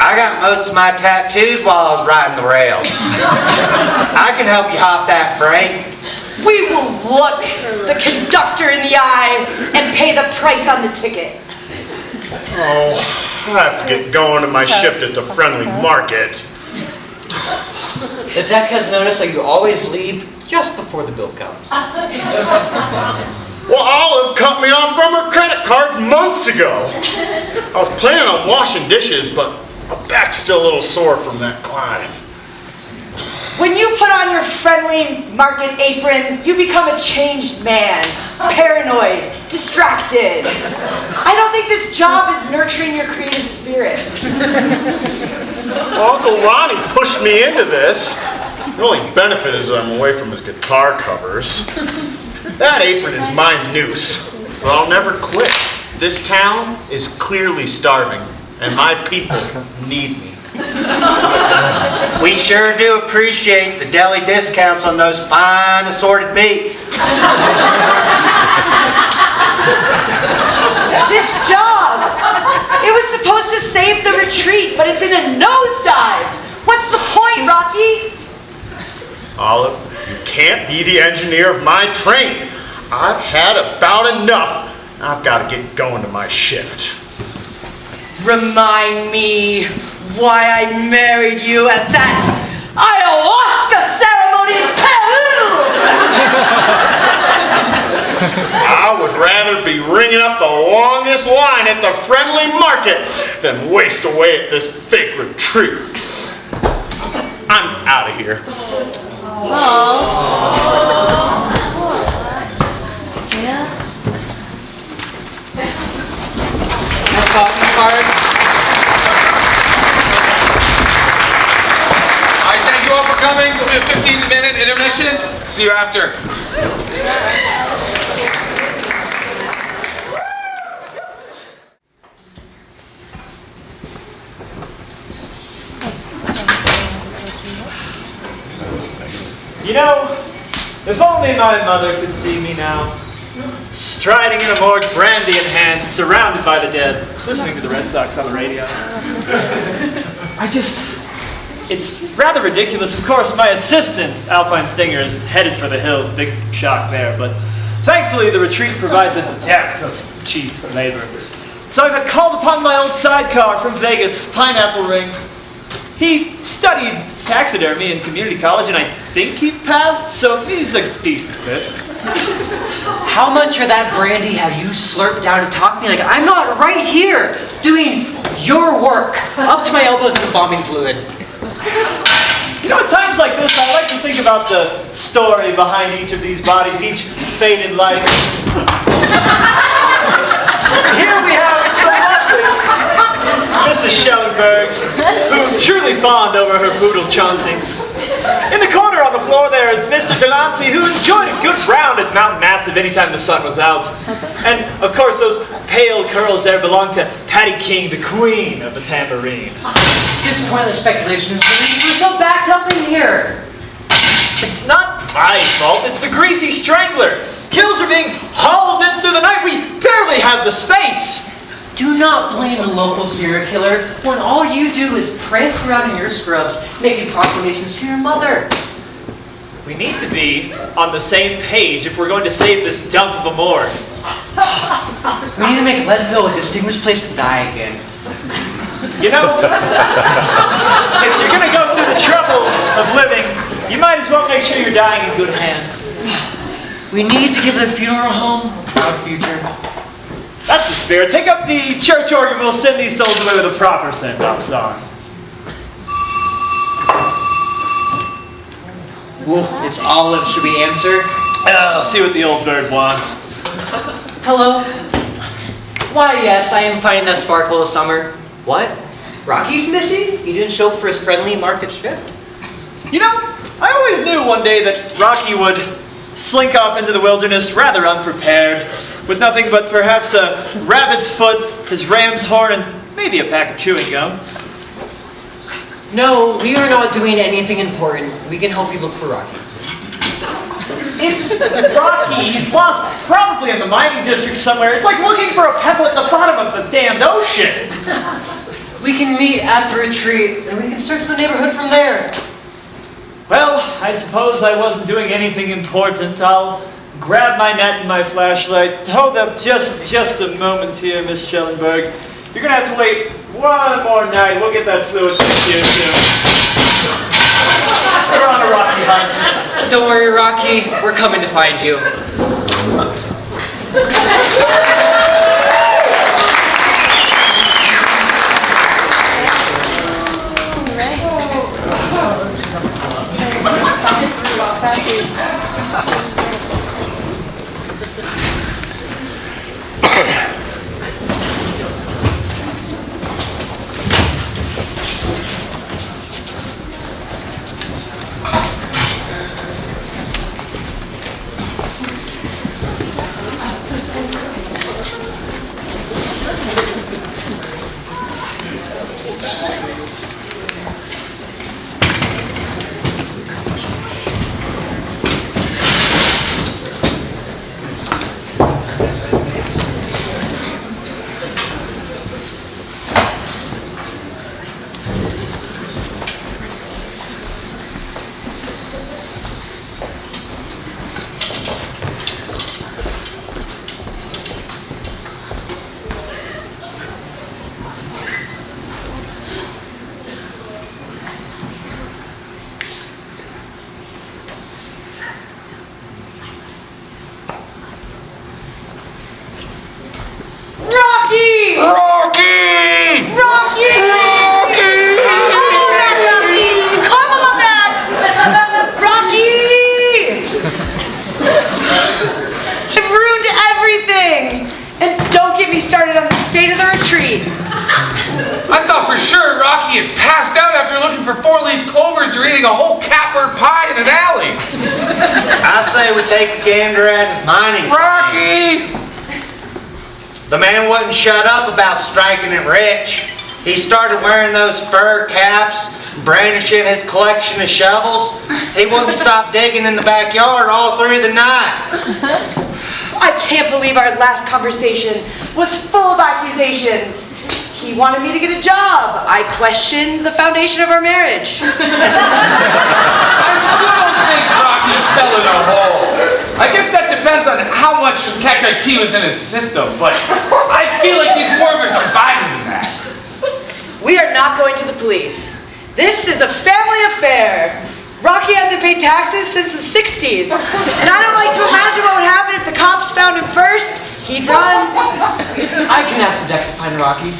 I got most of my tattoos while I was riding the rails. I can help you hop that freight. We will look the conductor in the eye and pay the price on the ticket. Oh, I have to get going to my shift at the Friendly Market. The deck has noticed that you always leave just before the bill comes. Well, Olive cut me off from her credit cards months ago. I was planning on washing dishes, but my back's still a little sore from that climb. When you put on your Friendly Market apron, you become a changed man. Paranoid, distracted. I don't think this job is nurturing your creative spirit. Well, Uncle Ronnie pushed me into this. The only benefit is that I'm away from his guitar covers. That apron is my noose, but I'll never quit. This town is clearly starving, and my people need me. We sure do appreciate the deli discounts on those fine assorted meats. This job! It was supposed to save the retreat, but it's in a nosedive. What's the point, Rocky? Olive, you can't be the engineer of my train. I've had about enough. I've got to get going to my shift. Remind me why I married you at that ayahuasca ceremony in Peru! I would rather be ringing up the longest line at the Friendly Market than waste away at this fake retreat. I'm out of here. Talking cards. I thank you all for coming. There'll be a 15-minute intermission. See you after. You know, if only my mother could see me now. Striding in a morgue, brandy in hand, surrounded by the dead, listening to the Red Sox on the radio. It's rather ridiculous. Of course, my assistant, Alpine Stinger, is headed for the hills. Big shock there. But thankfully, the retreat provides a depth of cheap labor. So I got called upon my old sidecar from Vegas, Pineapple Ring. He studied taxidermy in community college, and I think he passed, so he's a decent fit. How much of that brandy have you slurped down to talk to me like I'm not right here doing your work, up to my elbows in embalming fluid? You know, at times like this, I like to think about the story behind each of these bodies, each faded life. Here we have the lovely Mrs. Schellenberg, who's truly fond over her poodle Chauncey. In the corner on the floor there is Mr. Delancey, who enjoyed a good round at Mount Massive anytime the sun was out. And, of course, those pale curls there belong to Patty King, the queen of the tambourine. Disappointing speculations. We're so backed up in here. It's not my fault, it's the greasy strangler. Kills are being hauled in through the night. We barely have the space. Do not blame the local serial killer when all you do is prance around in your scrubs making proclamations to your mother. We need to be on the same page if we're going to save this dump of a morgue. We need to make Leadville a distinguished place to die again. You know, if you're going to go through the trouble of living, you might as well make sure you're dying in good hands. We need to give the funeral home a proud future. That's the spirit. Take up the church organ. We'll send these souls away with a proper send-off song. Ooh, it's Olive. Should we answer? Oh, see what the old bird wants. Hello. Why, yes, I am finding that sparkle of summer. What? Rocky's missing? He didn't show up for his friendly market shift? You know, I always knew one day that Rocky would slink off into the wilderness rather unprepared, with nothing but perhaps a rabbit's foot, his ram's horn, and maybe a pack of chewing gum. No, we are not doing anything important. We can help you look for Rocky. It's Rocky. He's lost, probably in the mining district somewhere. It's like looking for a pebble at the bottom of the damned ocean. We can meet at the retreat, and we can search the neighborhood from there. Well, I suppose I wasn't doing anything important. I'll grab my net and my flashlight. Hold up just a moment here, Miss Schellenberg. You're going to have to wait one more night. We'll get that fluid fixed here, too. We're on a Rocky hunt. Don't worry, Rocky. We're coming to find you. I thought for sure Rocky had passed out after looking for 4-leaf clovers or eating a whole catbird pie in an alley. I say we take a gander at his mining Rocky! The man wouldn't shut up about striking it rich. He started wearing those fur caps, brandishing his collection of shovels. He wouldn't stop digging in the backyard all through the night. I can't believe our last conversation was full of accusations. He wanted me to get a job. I questioned the foundation of our marriage. I still don't think Rocky fell in a hole. I guess that depends on how much cacti tea was in his system, but I feel like he's more of a survivor than that. We are not going to the police. This is a family affair. Rocky hasn't paid taxes since the 60s. And I don't like to imagine what would happen if the cops found him first. He'd run. I can ask the deck to find Rocky.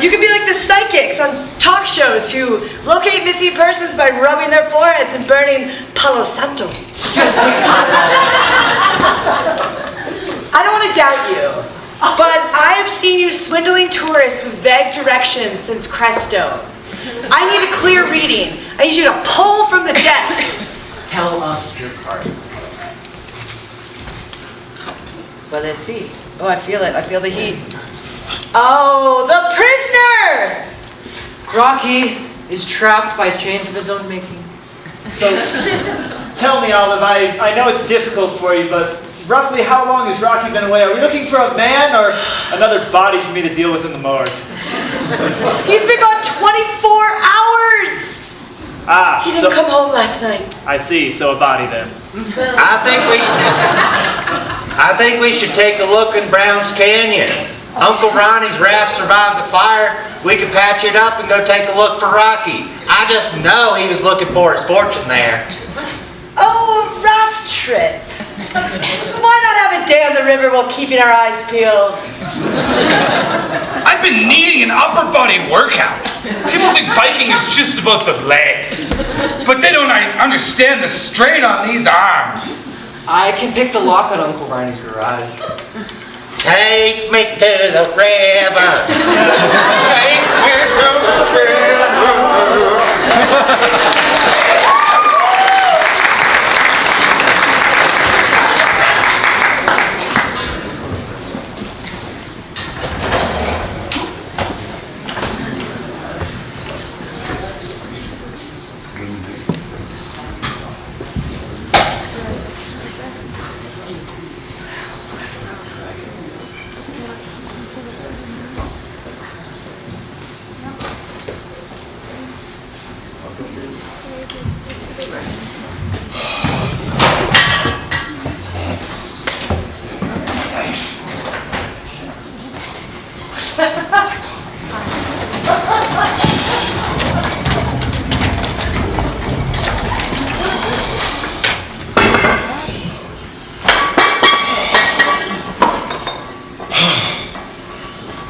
You could be like the psychics on talk shows who locate missing persons by rubbing their foreheads and burning Palo Santo. I don't want to doubt you, but I've seen you swindling tourists with vague directions since Cresto. I need a clear reading. I need you to pull from the depths. Tell us your part. Well, let's see. Oh, I feel it. I feel the heat. Oh, the prisoner! Rocky is trapped by chains of his own making. So, tell me, Olive, I know it's difficult for you, but roughly how long has Rocky been away? Are we looking for a man or another body for me to deal with in the morgue? He's been gone 24 hours! Ah, He didn't come home last night. I see, so a body then. I think we should take a look in Brown's Canyon. Uncle Ronnie's raft survived the fire. We could patch it up and go take a look for Rocky. I just know he was looking for his fortune there. Oh, a raft trip. Why not have a day on the river while keeping our eyes peeled? I've been needing an upper body workout. People think biking is just about the legs, but they don't understand the strain on these arms. I can pick the lock on Uncle Ronnie's garage. Take me to the river. Take me to the river.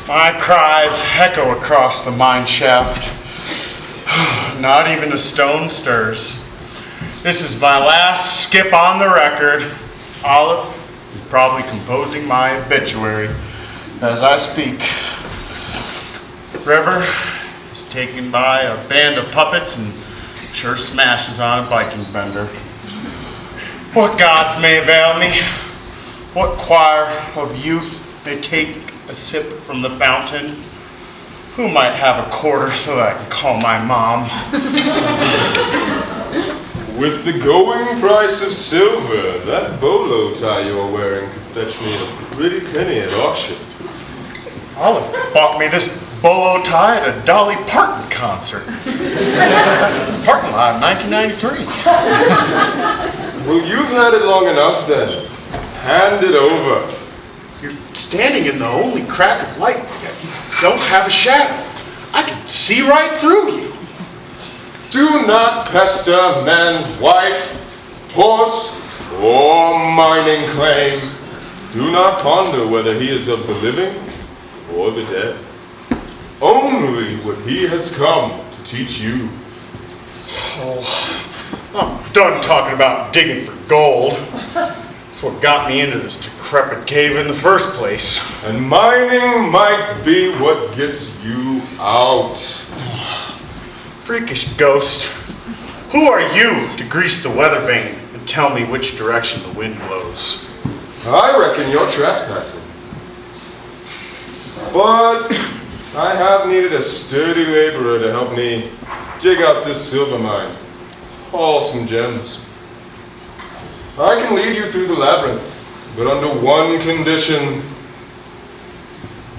My cries echo across the mine shaft. Not even a stone stirs. This is my last skip on the record. Olive is probably composing my obituary as I speak. River is taken by a band of puppets and sure smashes on a biking bender. What gods may avail me? What choir of youth may take a sip from the fountain? Who might have a quarter so that I can call my mom? With the going price of silver, that bolo tie you're wearing could fetch me a pretty penny at auction. Olive bought me this bolo tie at a Dolly Parton concert. Parton lot in 1993. Well, you've had it long enough then. Hand it over. You're standing in the only crack of light, yet you don't have a shadow. I can see right through you. Do not pester man's wife, horse, or mining claim. Do not ponder whether he is of the living or the dead. Only what he has come to teach you. Oh, I'm done talking about digging for gold. That's what got me into this decrepit cave in the first place. And mining might be what gets you out. Freakish ghost, who are you to grease the weather vane and tell me which direction the wind blows? I reckon you're trespassing. But I have needed a sturdy laborer to help me dig out this silver mine, haul some gems. I can lead you through the labyrinth, but under one condition.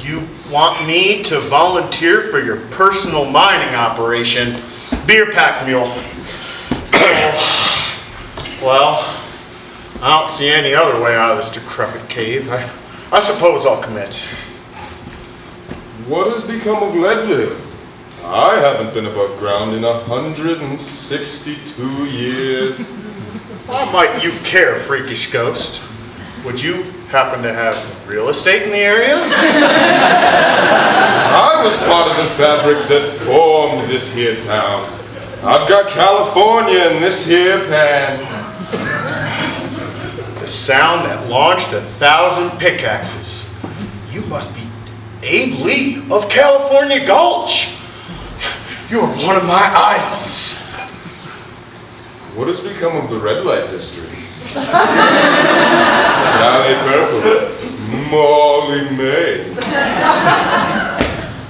You want me to volunteer for your personal mining operation, beer pack mule? Well, I don't see any other way out of this decrepit cave. I suppose I'll commit. What has become of Leadville? I haven't been above ground in 162 years. Why might you care, freakish ghost? Would you happen to have real estate in the area? I was part of the fabric that formed this here town. I've got California in this here pan. The sound that launched 1,000 pickaxes. You must be Abe Lee of California Gulch. You're one of my idols. What has become of the red light districts? Sally Purple, Molly May.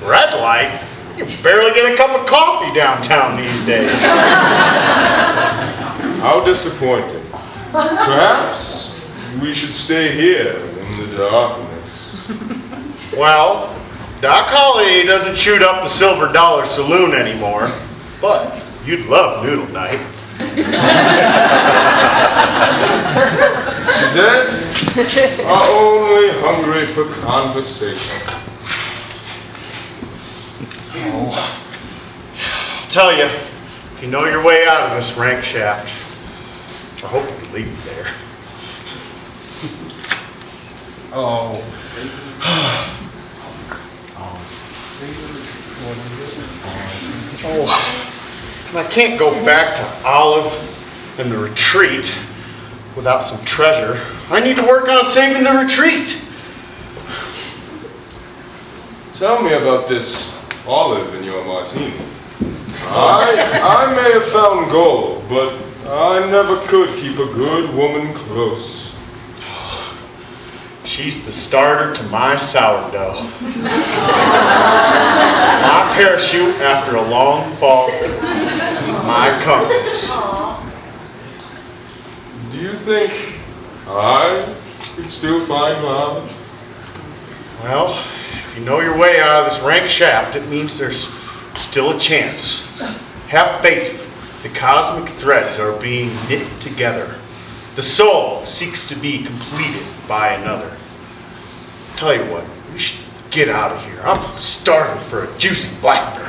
Red light? You barely get a cup of coffee downtown these days. How disappointing. Perhaps we should stay here in the darkness. Well, Doc Holliday doesn't shoot up the Silver Dollar Saloon anymore, but you'd love Noodle Night. Dead are only hungry for conversation. Oh, I'll tell you, if you know your way out of this rank shaft, I hope you can leave there. Oh. Oh, I can't go back to Olive and the retreat without some treasure. I need to work on saving the retreat. Tell me about this olive in your martini. I may have found gold, but I never could keep a good woman close. She's the starter to my sourdough. My parachute after a long fall. My compass. Do you think I could still find love? Well, if you know your way out of this rank shaft, it means there's still a chance. Have faith. The cosmic threads are being knit together. The soul seeks to be completed by another. Tell you what, we should get out of here. I'm starving for a juicy blackbird.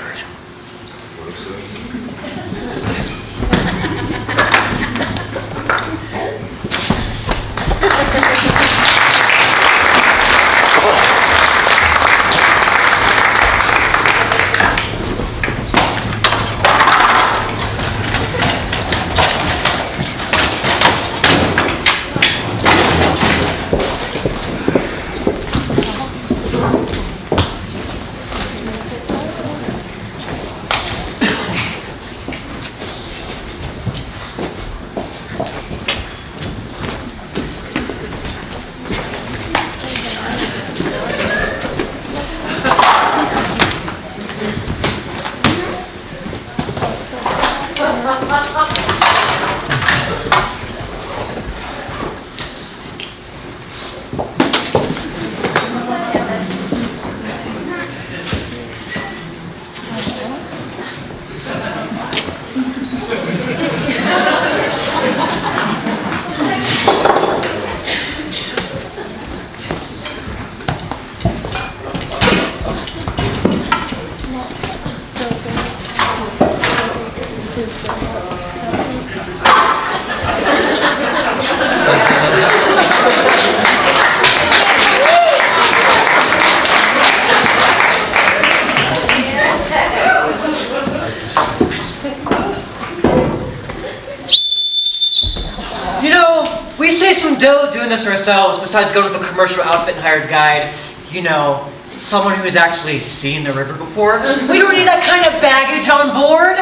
Doing this ourselves, besides going with a commercial outfit and hired guide. You know, someone who's actually seen the river before. We don't need that kind of baggage on board.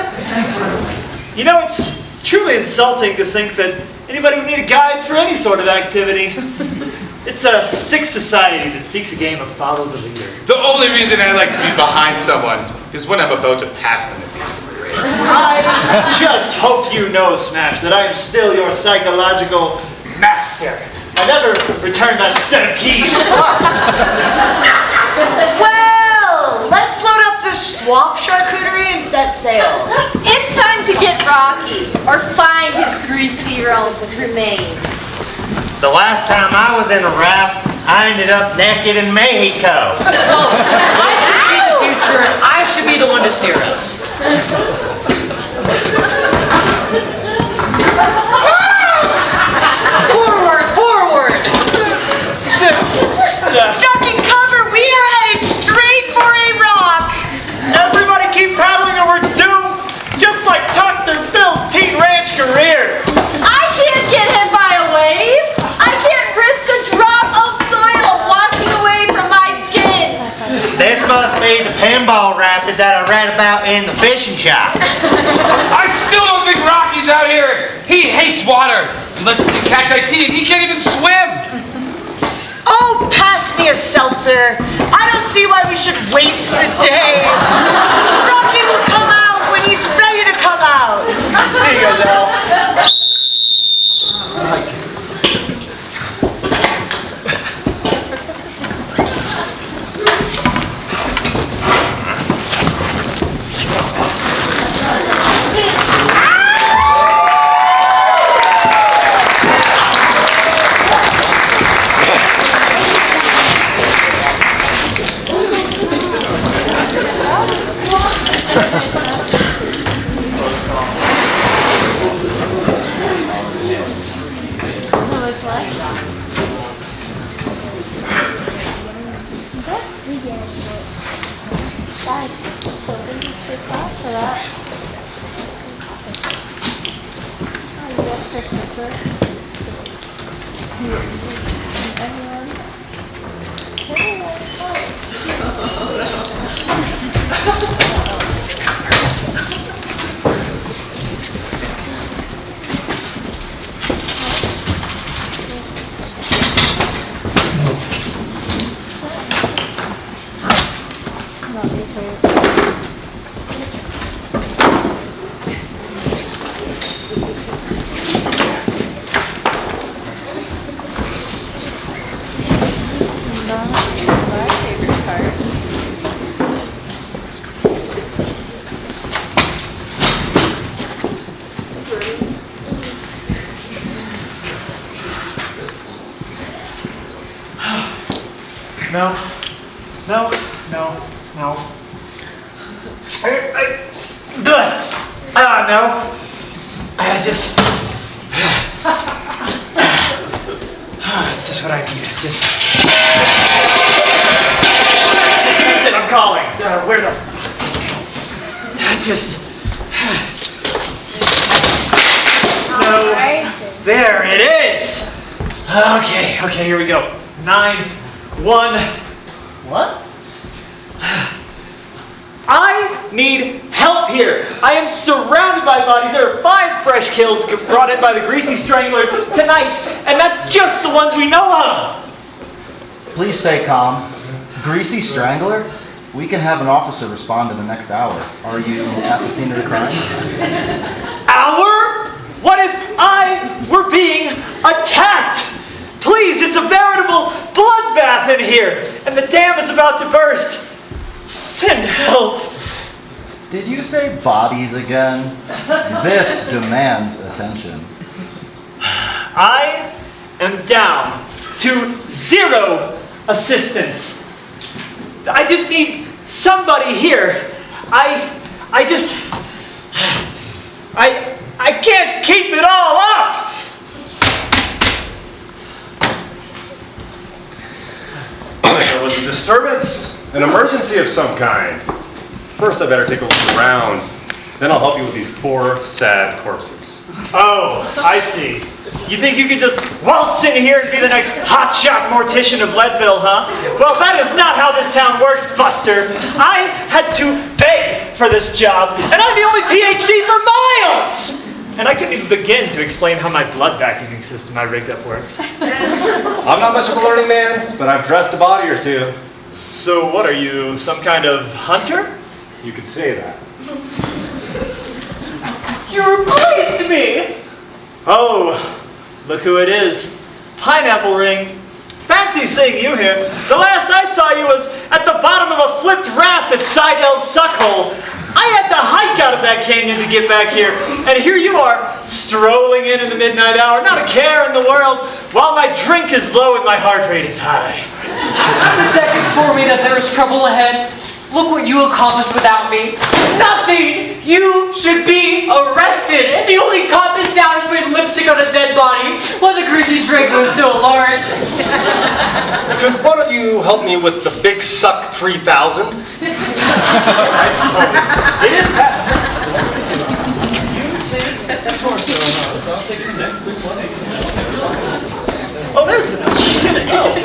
You know, it's truly insulting to think that anybody would need a guide for any sort of activity. It's a sick society that seeks a game of follow the leader. The only reason I like to be behind someone is when I'm about to pass them at the end of a race. I just hope you know, Smash, that I am still your psychological master. I never returned that set of keys. Well, let's load up the swamp charcuterie and set sail. It's time to get Rocky, or find his greasy remains. The last time I was in a raft, I ended up naked in Mexico. I can see the future. I should be the one to steer us. Forward, forward! Ducking cover, we are headed straight for a rock! Everybody keep paddling or we're doomed! Just like Dr. Phil's teen ranch career! I can't get hit by a wave. I can't risk a drop of soil washing away from my skin. This must be the pinball rapid that I read about in the fishing shop. I still don't think Rocky's out here. He hates water. He lets us do cacti tea and he can't even swim. Oh, pass me a seltzer. I don't see why we should waste the day. Rocky will come out when he's ready to come out. There you go, Del. No. No. No. No. No. I just... It's just what I need. It's just... That's it, I'm calling. Where the... I just... No. There it is. Okay, here we go. 9, 1... What? I need help here. I am surrounded by bodies. There are 5 fresh kills brought in by the Greasy Strangler tonight, and that's just the ones we know of. Please stay calm. Greasy Strangler? We can have an officer respond in the next hour. Are you at the scene of the crime? Hour? What if I were being attacked? Please, it's a veritable bloodbath in here, and the dam is about to burst. Send help. Did you say bodies again? This demands attention. I am down to 0 assistance. I just need somebody here. I can't keep it all up. There was a disturbance, an emergency of some kind. First, I better take a look around. Then I'll help you with these poor, sad corpses. Oh, I see. You think you could just waltz in here and be the next hotshot mortician of Leadville, huh? Well, that is not how this town works, Buster. I had to beg for this job, and I'm the only PhD for miles! And I couldn't even begin to explain how my blood vacuuming system I rigged up works. I'm not much of a learning man, but I've dressed a body or two. So what are you, some kind of hunter? You could say that. You replaced me! Oh, look who it is. Pineapple Ring. Fancy seeing you here. The last I saw you was at the bottom of a flipped raft at Seidel's Suckhole. I had to hike out of that canyon to get back here. And here you are, strolling in the midnight hour, not a care in the world, while my drink is low and my heart rate is high. Did that inform me that there is trouble ahead? Look what you accomplished without me. Nothing! You should be arrested. And the only cop in town is putting lipstick on a dead body while the greasy strangler is still at large. Could one of you help me with the Big Suck 3000? I suppose. It is bad. Oh, there's the note.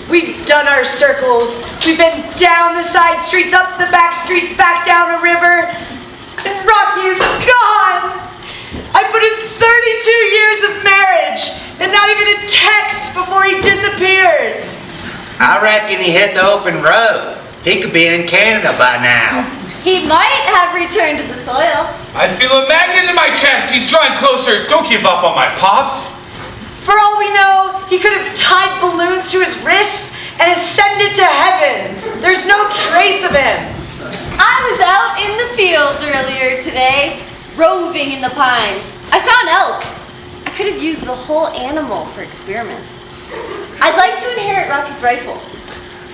We've done our circles. We've been down the side streets, up the back streets, back down a river. And Rocky is gone. I put in 32 years of marriage and not even a text before he disappeared. I reckon he hit the open road. He could be in Canada by now. He might have returned to the soil. I feel a magnet in my chest. He's drawing closer. Don't give up on my pops. For all we know, he could have tied balloons to his wrists and ascended to heaven. There's no trace of him. I was out in the fields earlier today, roving in the pines. I saw an elk. I could have used the whole animal for experiments. I'd like to inherit Rocky's rifle.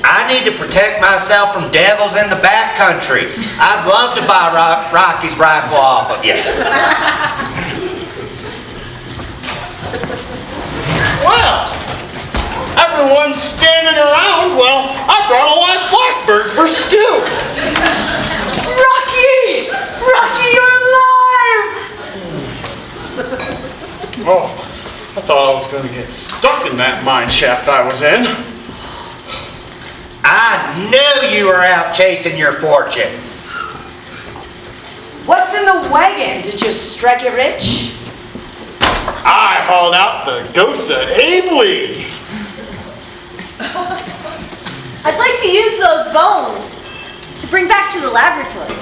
I need to protect myself from devils in the backcountry. I'd love to buy Rocky's rifle off of you. Well, everyone's standing around. Well, I brought a live blackbird for stew. Rocky! Rocky, you're alive! Oh, I thought I was going to get stuck in that mine shaft I was in. I knew you were out chasing your fortune. What's in the wagon? Did you strike it rich? I hauled out the ghost of Abe Lee. I'd like to use those bones to bring back to the laboratory.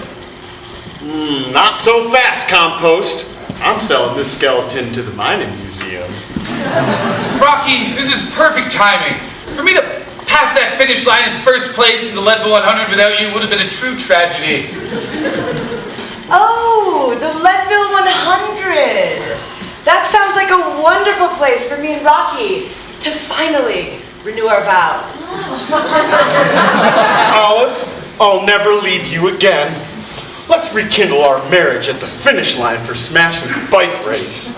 Not so fast, Compost. I'm selling this skeleton to the mining museum. Rocky, this is perfect timing. For me to pass that finish line in first place in the Leadville 100 without you would have been a true tragedy. Oh, the Leadville 100. That sounds like a wonderful place for me and Rocky to finally renew our vows. Olive, I'll never leave you again. Let's rekindle our marriage at the finish line for Smash's bike race.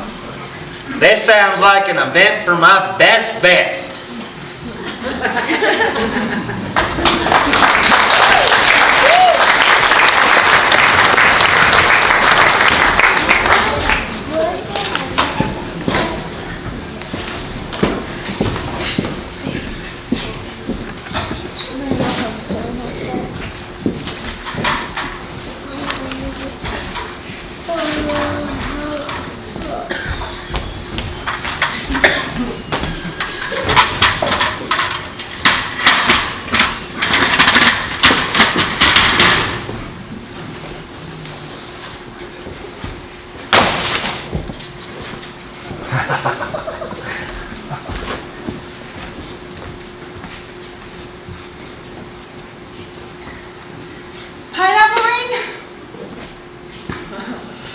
This sounds like an event for my best. Pineapple ring?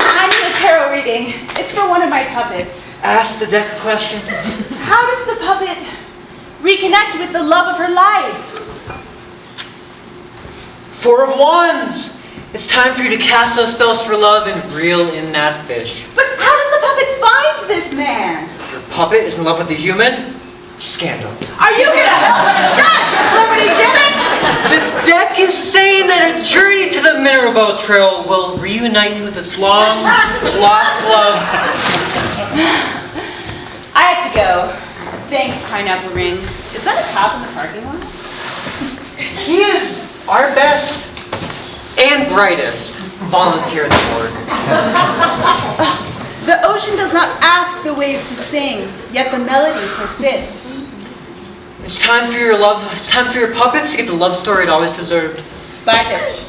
I need a tarot reading. It's for one of my puppets. Ask the deck a question. How does the puppet reconnect with the love of her life? Four of Wands! It's time for you to cast those spells for love and reel in that fish. But how does the puppet find this man? Your puppet is in love with the human? Scandal. Are you gonna help me judge, Liberty Gibbet? The deck is saying that a journey to the Minerval Trail will reunite you with this long, lost love. I have to go. Thanks, Pineapple Ring. Is that a cop in the parking lot? He is our best and brightest volunteer at the board. The ocean does not ask the waves to sing, yet the melody persists. It's time for your love. It's time for your puppets to get the love story it always deserved. Bye, fish.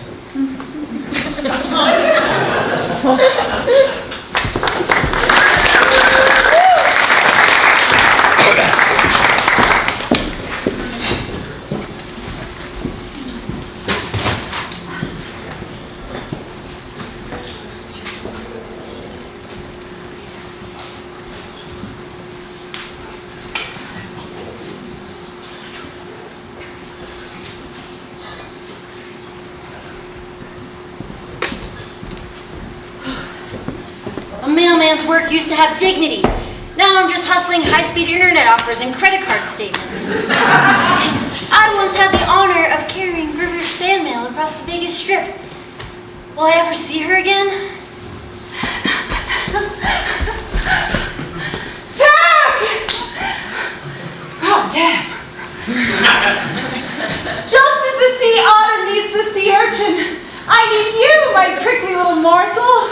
A mailman's work used to have dignity. Now I'm just hustling high-speed internet offers and credit card statements. I once had the honor of carrying River's fan mail across the Vegas Strip. Will I ever see her again? Jack! God damn. Just as the sea otter needs the sea urchin, I need you, my prickly little morsel.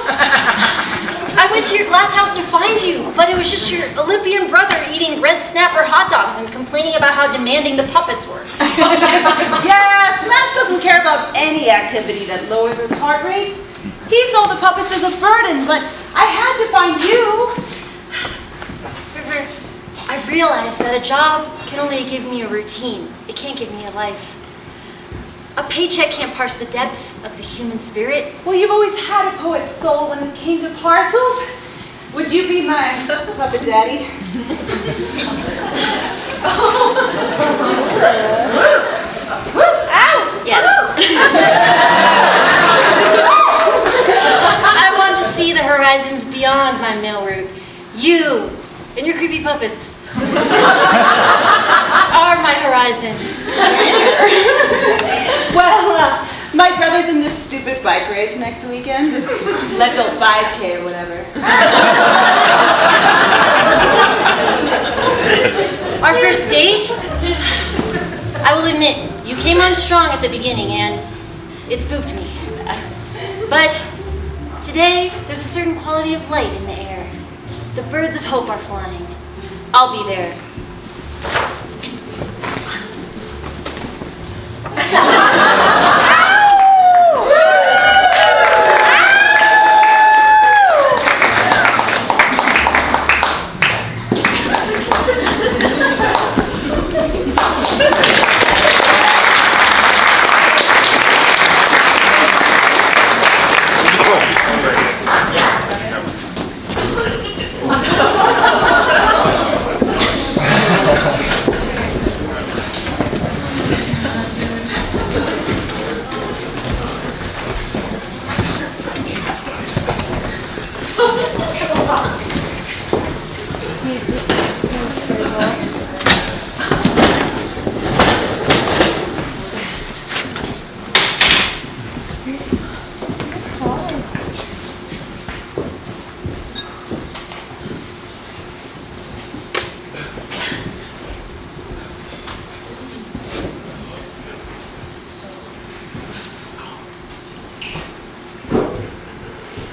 I went to your glass house to find you, but it was just your Olympian brother eating red snapper hot dogs and complaining about how demanding the puppets were. Yeah, Smash doesn't care about any activity that lowers his heart rate. He saw the puppets as a burden, but I had to find you. River, I've realized that a job can only give me a routine. It can't give me a life. A paycheck can't parse the depths of the human spirit. Well, you've always had a poet's soul when it came to parcels. Would you be my puppet daddy? Ow! Yes. I want to see the horizons beyond my mail route. You and your creepy puppets are my horizon. Well, my brother's in this stupid bike race next weekend. It's Leadville 5K or whatever. Our first date? I will admit, you came on strong at the beginning and it spooked me. But today, there's a certain quality of light in the air. The birds of hope are flying. I'll be there.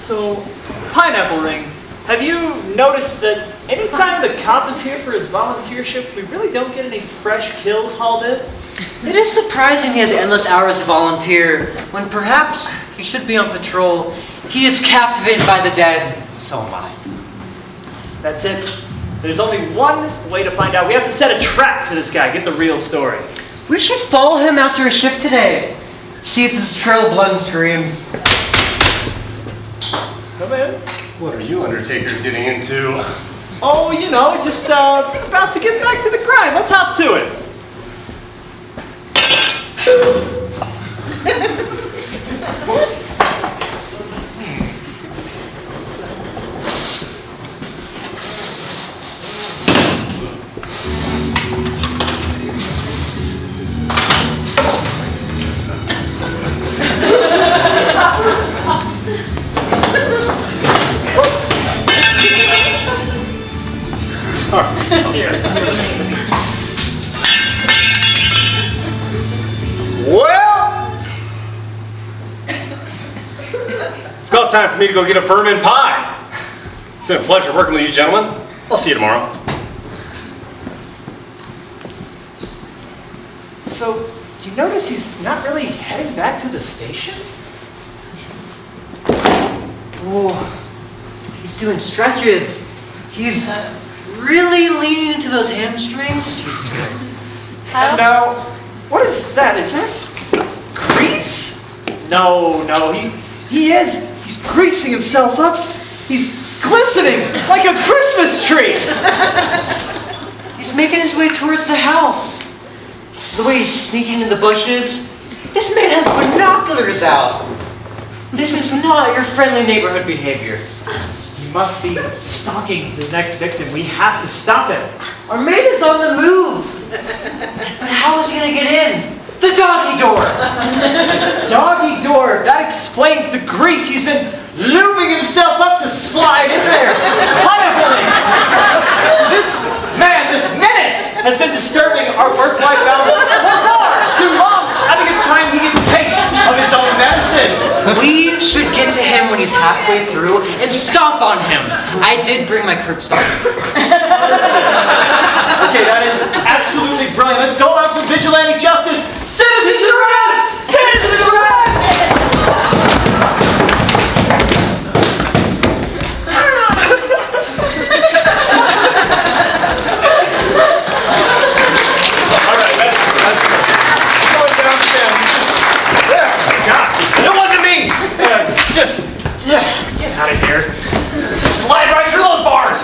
So, Pineapple Ring, have you noticed that anytime the cop is here for his volunteership, we really don't get any fresh kills hauled in? It is surprising he has endless hours to volunteer, when perhaps he should be on patrol. He is captivated by the dead. So am I. That's it. There's only one way to find out. We have to set a trap for this guy, get the real story. We should follow him after a shift today. See if there's a trail of blood and screams. Come in. What are you undertakers getting into? Oh, you know, just about to get back to the grind. Let's hop to it. time for me to go get a vermin pie. It's been a pleasure working with you gentlemen. I'll see you tomorrow. So, do you notice he's not really heading back to the station? Oh, he's doing stretches. He's really leaning into those hamstrings. Jesus Christ. And now, what is that? Is that grease? No, he's greasing himself up. He's glistening like a Christmas tree. He's making his way towards the house. The way he's sneaking in the bushes. This man has binoculars out. This is not your friendly neighborhood behavior. He must be stalking the next victim. We have to stop him. Our maid is on the move. But how is he gonna get in? The doggy door. Doggy door. That explains the grease. He's been lubing himself up to slide in there. Pineappling. This man, this menace, has been disturbing our work-life balance for far too long. I think it's time he gets a taste of his own medicine. We should get to him when he's halfway through and stomp on him. I did bring my curb stop. Okay, that is absolutely brilliant. Let's dole out some vigilante justice. Citizens arrest! Citizens arrest! All right, that's going downstairs. Yeah, God, it wasn't me. Get out of here. Slide right through those bars.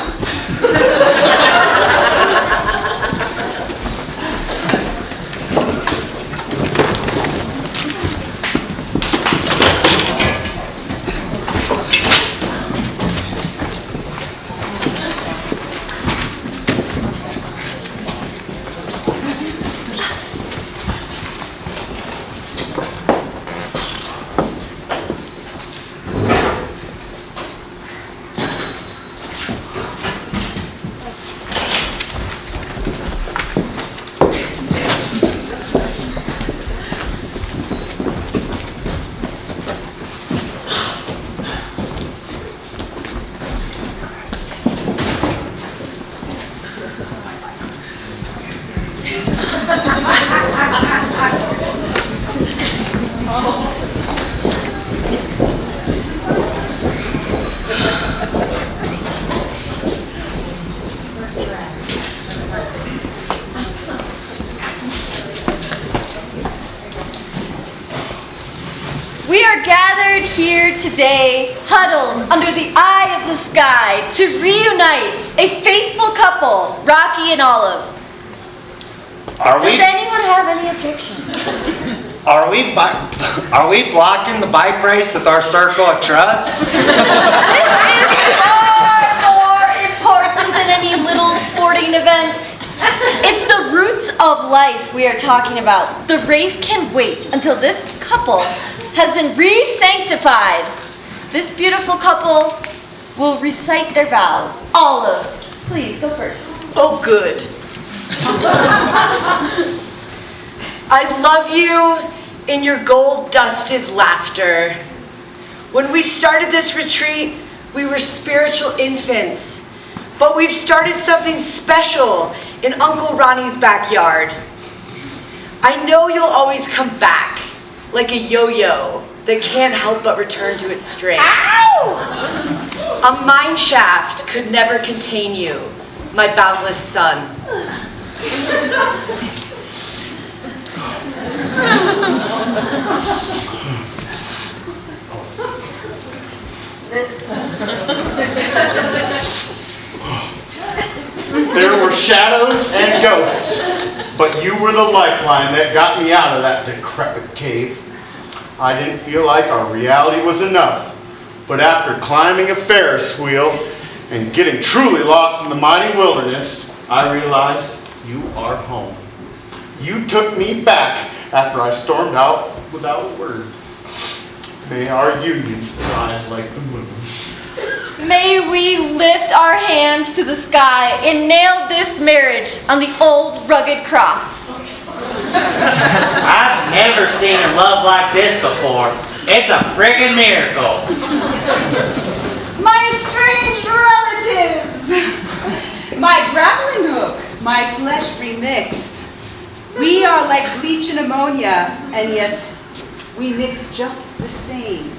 We are gathered here today, huddled under the eye of the sky, to reunite a faithful couple, Rocky and Olive. Does anyone have any objections? Are we blocking the bike race with our circle of trust? This is far more important than any little sporting event. It's the roots of life we are talking about. The race can wait until this couple has been re-sanctified. This beautiful couple will recite their vows. Olive, please go first. Oh, good. I love you in your gold-dusted laughter. When we started this retreat, we were spiritual infants, but we've started something special in Uncle Ronnie's backyard. I know you'll always come back, like a yo-yo that can't help but return to its string. Ow! A mine shaft could never contain you, my boundless son. There were shadows and ghosts, but you were the lifeline that got me out of that decrepit cave. I didn't feel like our reality was enough, but after climbing a Ferris wheel and getting truly lost in the mighty wilderness, I realized you are home. You took me back after I stormed out without a word. May our union rise like the moon. May we lift our hands to the sky and nail this marriage on the old rugged cross. I've never seen a love like this before. It's a friggin' miracle. My estranged relatives! My grappling hook, my flesh remixed. We are like bleach and ammonia, and yet we mix just the same.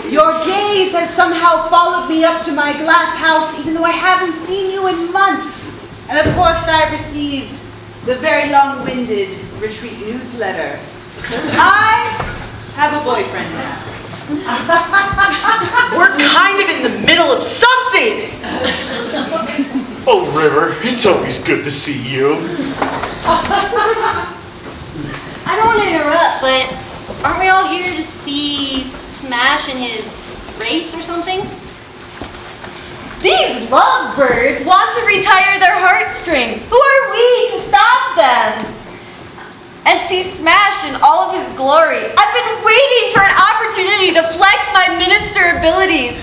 Your gaze has somehow followed me up to my glass house, even though I haven't seen you in months. And of course, I've received the very long-winded retreat newsletter. I have a boyfriend now. We're kind of in the middle of something. Oh, River, it's always good to see you. I don't want to interrupt, but aren't we all here to see Smash in his race or something? These lovebirds want to retire their heartstrings. Who are we to stop them? And see Smash in all of his glory. I've been waiting for an opportunity to flex my minister abilities.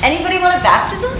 Anybody want a baptism?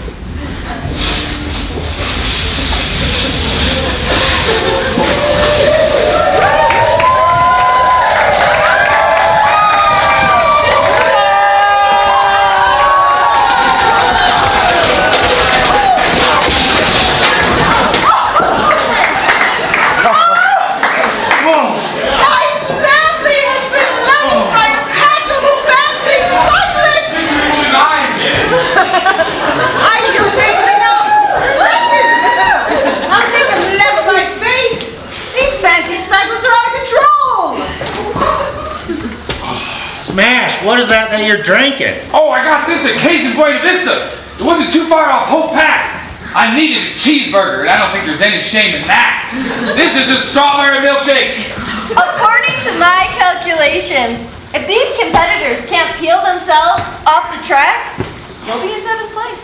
Smash, what is that you're drinking? Oh, I got this at Case in Buena Vista. It wasn't too far off Hope Pass. I needed a cheeseburger, and I don't think there's any shame in that. This is a strawberry milkshake. According to my calculations, if these competitors can't peel themselves off the track, they'll be in 7th place.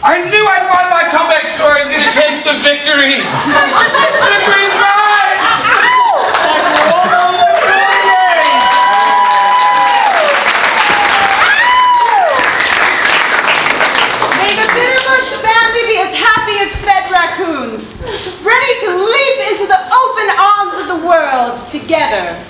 I knew I'd find my comeback story and get a chance to victory. Victory's mine! May the Bitterbush family be as happy as fed raccoons, ready to leap into the open arms of the world together.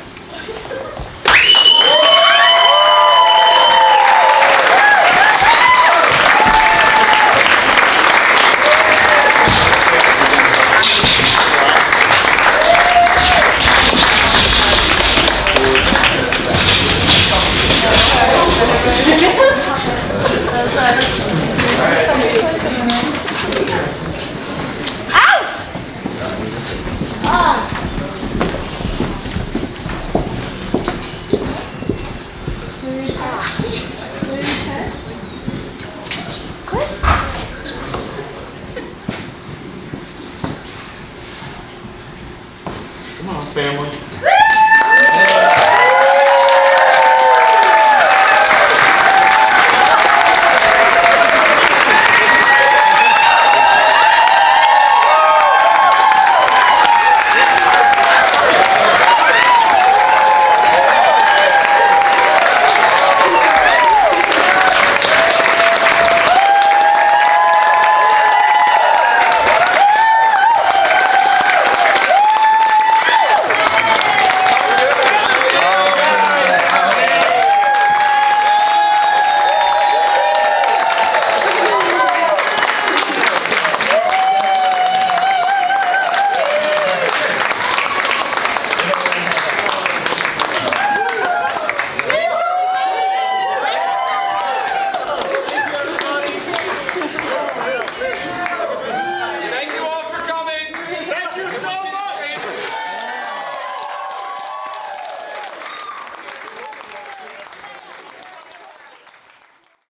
Come on, family.